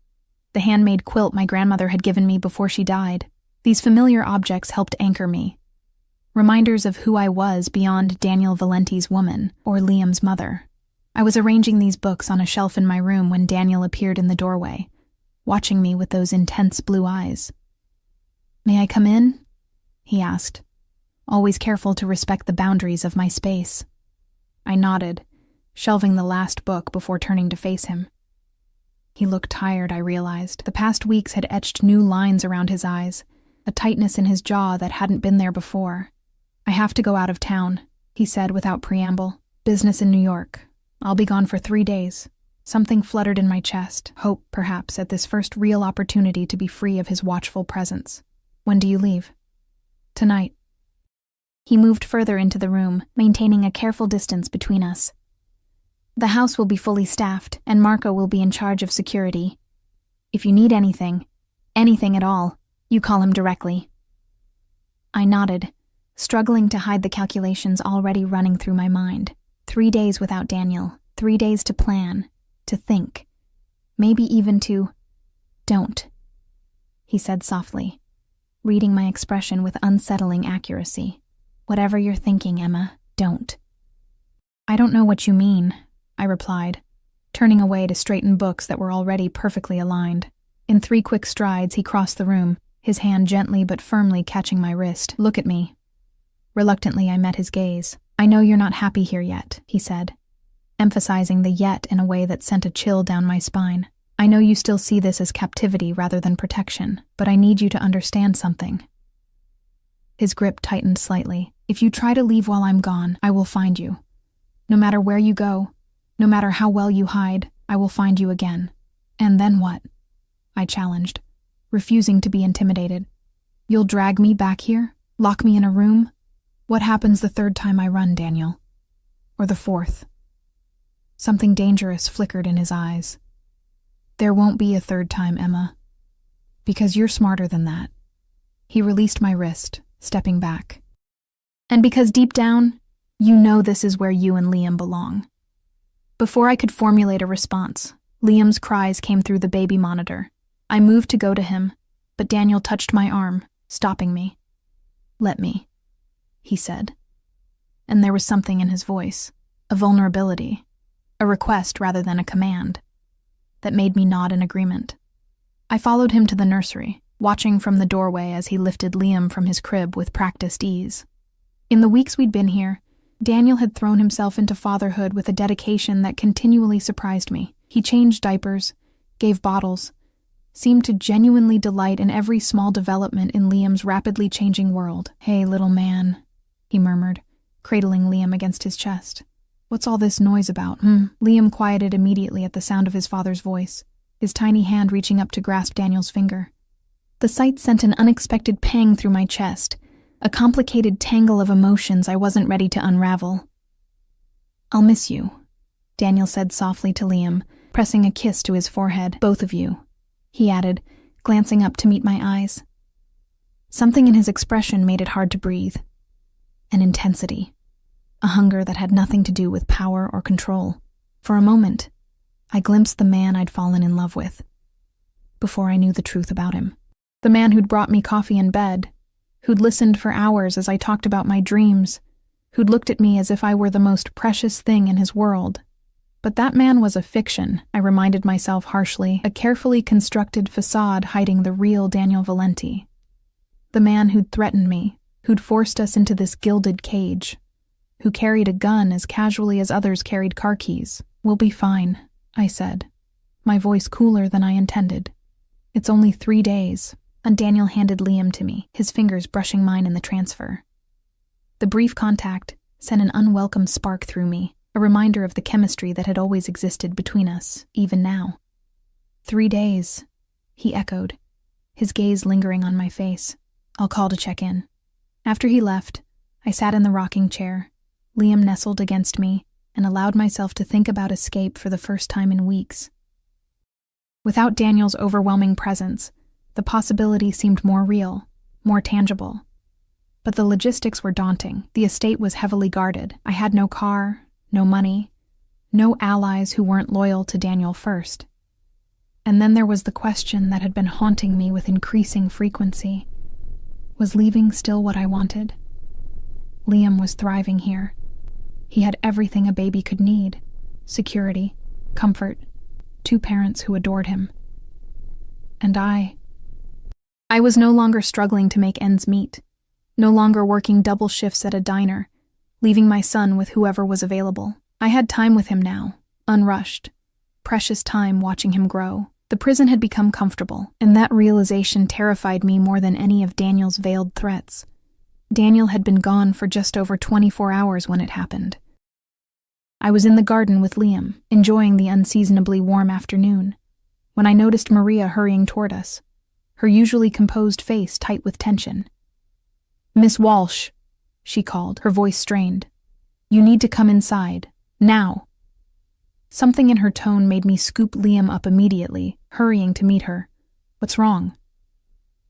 the handmade quilt my grandmother had given me before she died. These familiar objects helped anchor me, reminders of who I was beyond Daniel Valenti's woman or Liam's mother. I was arranging these books on a shelf in my room when Daniel appeared in the doorway, watching me with those intense blue eyes. "May I come in?" he asked, always careful to respect the boundaries of my space. I nodded, shelving the last book before turning to face him. He looked tired, I realized. The past weeks had etched new lines around his eyes, a tightness in his jaw that hadn't been there before. "I have to go out of town," he said without preamble. "Business in New York. I'll be gone for 3 days." Something fluttered in my chest, hope, perhaps, at this first real opportunity to be free of his watchful presence. "When do you leave?" "Tonight." He moved further into the room, maintaining a careful distance between us. "The house will be fully staffed, and Marco will be in charge of security. If you need anything at all, you call him directly." I nodded, struggling to hide the calculations already running through my mind. 3 days without Daniel, 3 days to plan, to think, maybe even to... "Don't," he said softly, reading my expression with unsettling accuracy. "Whatever you're thinking, Emma, don't." "I don't know what you mean," I replied, turning away to straighten books that were already perfectly aligned. In 3 quick strides, he crossed the room, his hand gently but firmly catching my wrist. "Look at me." Reluctantly, I met his gaze. "I know you're not happy here yet," he said, emphasizing the yet in a way that sent a chill down my spine. "I know you still see this as captivity rather than protection, but I need you to understand something." His grip tightened slightly. "If you try to leave while I'm gone, I will find you. No matter where you go, no matter how well you hide, I will find you again." "And then what?" I challenged, refusing to be intimidated. "You'll drag me back here? Lock me in a room? What happens the 3rd time I run, Daniel? Or the 4th? Something dangerous flickered in his eyes. "There won't be a 3rd time, Emma. Because you're smarter than that." He released my wrist, stepping back. "And because deep down, you know this is where you and Liam belong." Before I could formulate a response, Liam's cries came through the baby monitor. I moved to go to him, but Daniel touched my arm, stopping me. "Let me," he said. And there was something in his voice, a vulnerability, a request rather than a command, that made me nod in agreement. I followed him to the nursery, watching from the doorway as he lifted Liam from his crib with practiced ease. In the weeks we'd been here, Daniel had thrown himself into fatherhood with a dedication that continually surprised me. He changed diapers, gave bottles, seemed to genuinely delight in every small development in Liam's rapidly changing world. "Hey, little man," he murmured, cradling Liam against his chest. "What's all this noise about, Liam quieted immediately at the sound of his father's voice, his tiny hand reaching up to grasp Daniel's finger. The sight sent an unexpected pang through my chest, a complicated tangle of emotions I wasn't ready to unravel. "I'll miss you," Daniel said softly to Liam, pressing a kiss to his forehead. "Both of you," he added, glancing up to meet my eyes. Something in his expression made it hard to breathe. An intensity, a hunger that had nothing to do with power or control. For a moment, I glimpsed the man I'd fallen in love with, before I knew the truth about him. The man who'd brought me coffee in bed, who'd listened for hours as I talked about my dreams, who'd looked at me as if I were the most precious thing in his world. But that man was a fiction, I reminded myself harshly, a carefully constructed facade hiding the real Daniel Valenti. The man who'd threatened me, who'd forced us into this gilded cage, who carried a gun as casually as others carried car keys. "We'll be fine," I said, my voice cooler than I intended. "It's only 3 days." And Daniel handed Liam to me, his fingers brushing mine in the transfer. The brief contact sent an unwelcome spark through me, a reminder of the chemistry that had always existed between us, even now. 3 days, he echoed, his gaze lingering on my face. "I'll call to check in." After he left, I sat in the rocking chair, Liam nestled against me, and allowed myself to think about escape for the first time in weeks. Without Daniel's overwhelming presence, the possibility seemed more real, more tangible. But the logistics were daunting. The estate was heavily guarded. I had no car, no money, no allies who weren't loyal to Daniel first. And then there was the question that had been haunting me with increasing frequency. Was leaving still what I wanted? Liam was thriving here. He had everything a baby could need: security, comfort, 2 parents who adored him. And I was no longer struggling to make ends meet, no longer working double shifts at a diner, leaving my son with whoever was available. I had time with him now, unrushed, precious time watching him grow. The prison had become comfortable, and that realization terrified me more than any of Daniel's veiled threats. Daniel had been gone for just over 24 hours when it happened. I was in the garden with Liam, enjoying the unseasonably warm afternoon, when I noticed Maria hurrying toward us, her usually composed face tight with tension. "Miss Walsh," she called, her voice strained. "You need to come inside, now." Something in her tone made me scoop Liam up immediately, hurrying to meet her. "What's wrong?"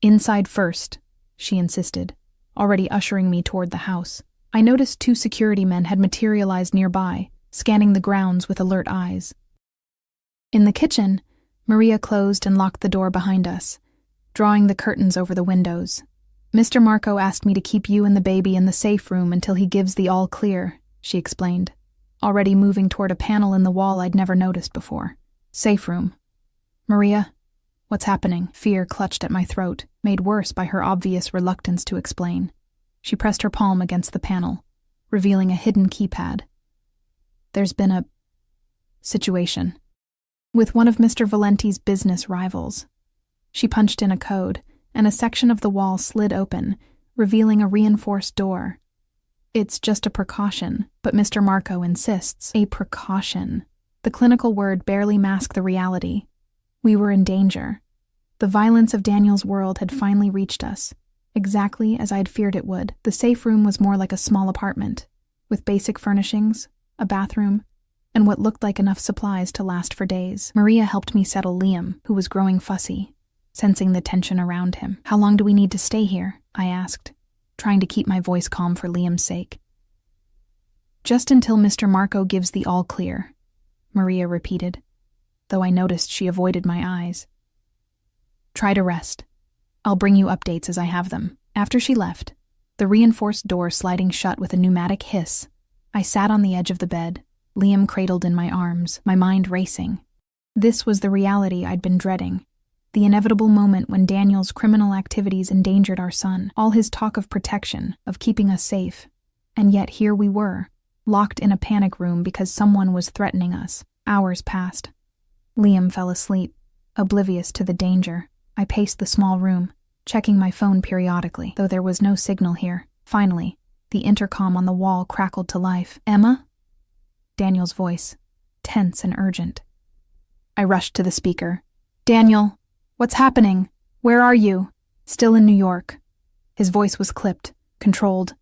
"Inside first," she insisted, already ushering me toward the house. I noticed 2 security men had materialized nearby, scanning the grounds with alert eyes. In the kitchen, Maria closed and locked the door behind us, drawing the curtains over the windows. "Mr. Marco asked me to keep you and the baby in the safe room until he gives the all clear," she explained, already moving toward a panel in the wall I'd never noticed before. "Safe room. Maria, what's happening?" Fear clutched at my throat, made worse by her obvious reluctance to explain. She pressed her palm against the panel, revealing a hidden keypad. "There's been a situation with one of Mr. Valenti's business rivals." She punched in a code, and a section of the wall slid open, revealing a reinforced door. "It's just a precaution, but Mr. Marco insists." A precaution. The clinical word barely masked the reality. We were in danger. The violence of Daniel's world had finally reached us, exactly as I'd feared it would. The safe room was more like a small apartment, with basic furnishings, a bathroom, and what looked like enough supplies to last for days. Maria helped me settle Liam, who was growing fussy, sensing the tension around him. "How long do we need to stay here?" I asked, trying to keep my voice calm for Liam's sake. "Just until Mr. Marco gives the all clear," Maria repeated, though I noticed she avoided my eyes. "Try to rest. I'll bring you updates as I have them." After she left, the reinforced door sliding shut with a pneumatic hiss, I sat on the edge of the bed, Liam cradled in my arms, my mind racing. This was the reality I'd been dreading. The inevitable moment when Daniel's criminal activities endangered our son, all his talk of protection, of keeping us safe. And yet here we were, locked in a panic room because someone was threatening us. Hours passed. Liam fell asleep, oblivious to the danger. I paced the small room, checking my phone periodically, though there was no signal here. Finally, the intercom on the wall crackled to life. "Emma?" Daniel's voice, tense and urgent. I rushed to the speaker. "Daniel, what's happening? Where are you?" "Still in New York." His voice was clipped, controlled,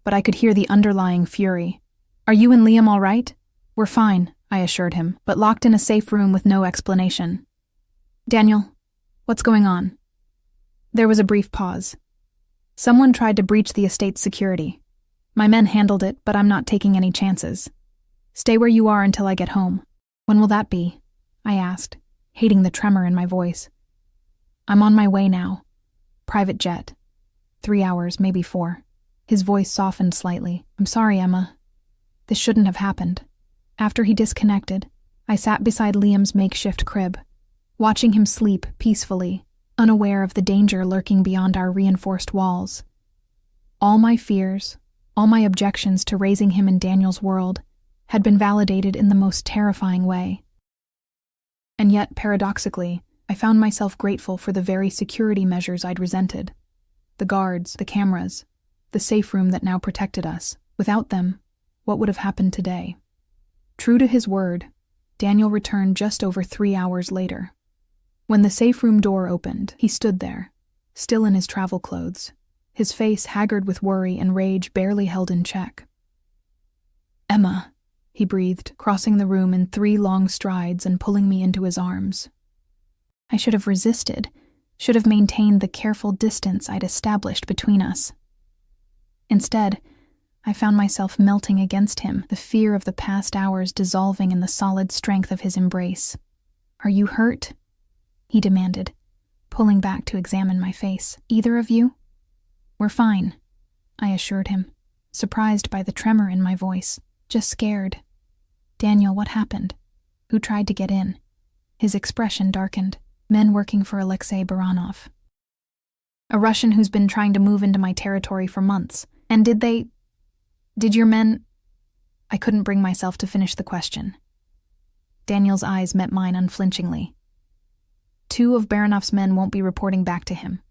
but I could hear the underlying fury. "Are you and Liam all right?" "We're fine," I assured him, but locked in a safe room with no explanation. "Daniel, what's going on?" There was a brief pause. "Someone tried to breach the estate's security. My men handled it, but I'm not taking any chances. Stay where you are until I get home." "When will that be?" I asked, hating the tremor in my voice. "I'm on my way now. Private jet. 3 hours, maybe 4. His voice softened slightly. "I'm sorry, Emma. This shouldn't have happened." After he disconnected, I sat beside Liam's makeshift crib, watching him sleep peacefully, unaware of the danger lurking beyond our reinforced walls. All my fears, all my objections to raising him in Daniel's world, had been validated in the most terrifying way. And yet, paradoxically, I found myself grateful for the very security measures I'd resented. The guards, the cameras, the safe room that now protected us. Without them, what would have happened today? True to his word, Daniel returned just over 3 hours later. When the safe room door opened, he stood there, still in his travel clothes, his face haggard with worry and rage barely held in check. "Emma," he breathed, crossing the room in 3 long strides and pulling me into his arms. I should have resisted, should have maintained the careful distance I'd established between us. Instead, I found myself melting against him, the fear of the past hours dissolving in the solid strength of his embrace. "Are you hurt?" he demanded, pulling back to examine my face. "Either of you?" "We're fine," I assured him, surprised by the tremor in my voice. "Just scared." "Daniel, what happened? Who tried to get in?" His expression darkened. "Men working for Alexei Baranov. A Russian who's been trying to move into my territory for months. And did your men—" I couldn't bring myself to finish the question. Daniel's eyes met mine unflinchingly. "2 of Baranov's men won't be reporting back to him.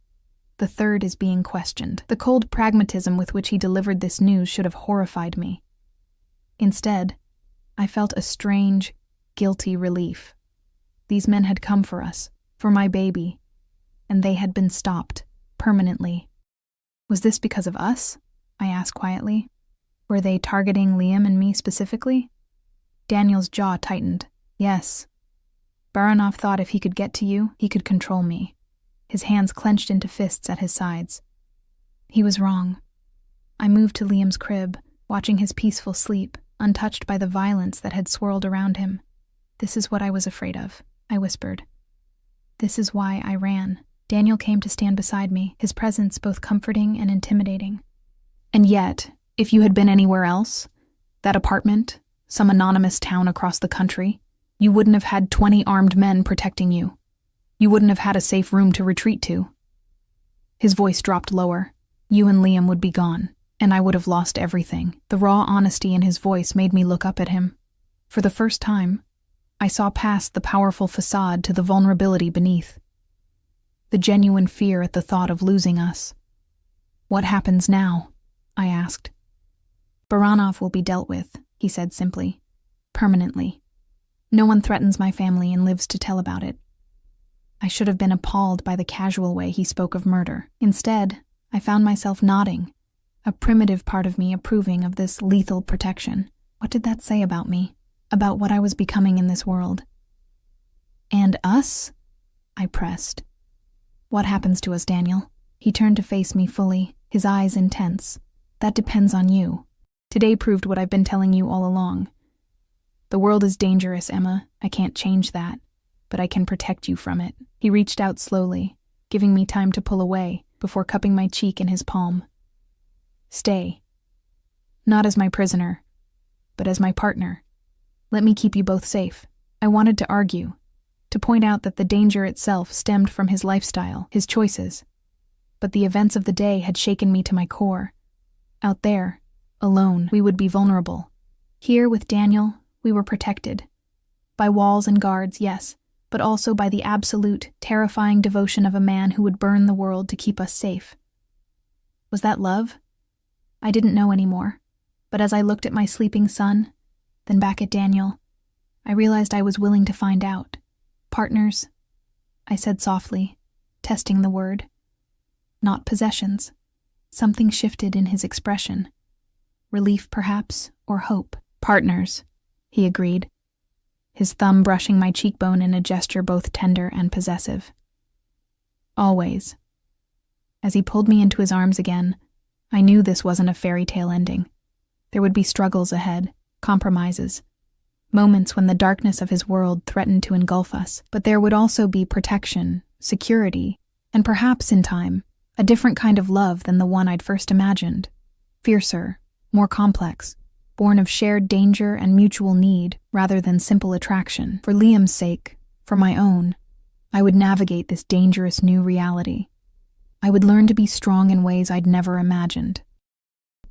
The 3rd is being questioned." The cold pragmatism with which he delivered this news should have horrified me. Instead, I felt a strange, guilty relief. These men had come for us, for my baby, and they had been stopped, permanently. Was this because of us? I asked quietly. Were they targeting Liam and me specifically? Daniel's jaw tightened. Yes. Baranov thought if he could get to you, he could control me. His hands clenched into fists at his sides. He was wrong. I moved to Liam's crib, watching his peaceful sleep, untouched by the violence that had swirled around him. "This is what I was afraid of," I whispered. "This is why I ran." Daniel came to stand beside me, his presence both comforting and intimidating. "And yet, if you had been anywhere else, that apartment, some anonymous town across the country, you wouldn't have had 20 armed men protecting you. You wouldn't have had a safe room to retreat to." His voice dropped lower. "You and Liam would be gone, and I would have lost everything." The raw honesty in his voice made me look up at him. For the first time, I saw past the powerful facade to the vulnerability beneath. The genuine fear at the thought of losing us. "What happens now?" I asked. "Baranov will be dealt with," he said simply. "Permanently. No one threatens my family and lives to tell about it." I should have been appalled by the casual way he spoke of murder. Instead, I found myself nodding, a primitive part of me approving of this lethal protection. What did that say about me? About what I was becoming in this world? "And us?" I pressed. "What happens to us, Daniel?" He turned to face me fully, his eyes intense. "That depends on you. Today proved what I've been telling you all along. The world is dangerous, Emma. I can't change that, but I can protect you from it." He reached out slowly, giving me time to pull away before cupping my cheek in his palm. "Stay. Not as my prisoner, but as my partner. Let me keep you both safe." I wanted to argue, to point out that the danger itself stemmed from his lifestyle, his choices. But the events of the day had shaken me to my core. Out there, alone, we would be vulnerable. Here with Daniel, we were protected. By walls and guards, yes, but also by the absolute, terrifying devotion of a man who would burn the world to keep us safe. Was that love? I didn't know anymore, but as I looked at my sleeping son, then back at Daniel, I realized I was willing to find out. "Partners," I said softly, testing the word. "Not possessions." Something shifted in his expression. Relief, perhaps, or hope. "Partners," he agreed, his thumb brushing my cheekbone in a gesture both tender and possessive. "Always." As he pulled me into his arms again, I knew this wasn't a fairy tale ending. There would be struggles ahead, compromises, moments when the darkness of his world threatened to engulf us, but there would also be protection, security, and perhaps, in time, a different kind of love than the one I'd first imagined. Fiercer, more complex, born of shared danger and mutual need rather than simple attraction. For Liam's sake, for my own, I would navigate this dangerous new reality. I would learn to be strong in ways I'd never imagined.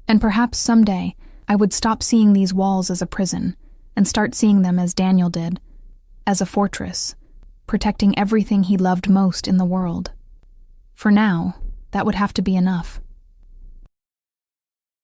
And perhaps someday, I would stop seeing these walls as a prison and start seeing them as Daniel did, as a fortress, protecting everything he loved most in the world. For now, that would have to be enough.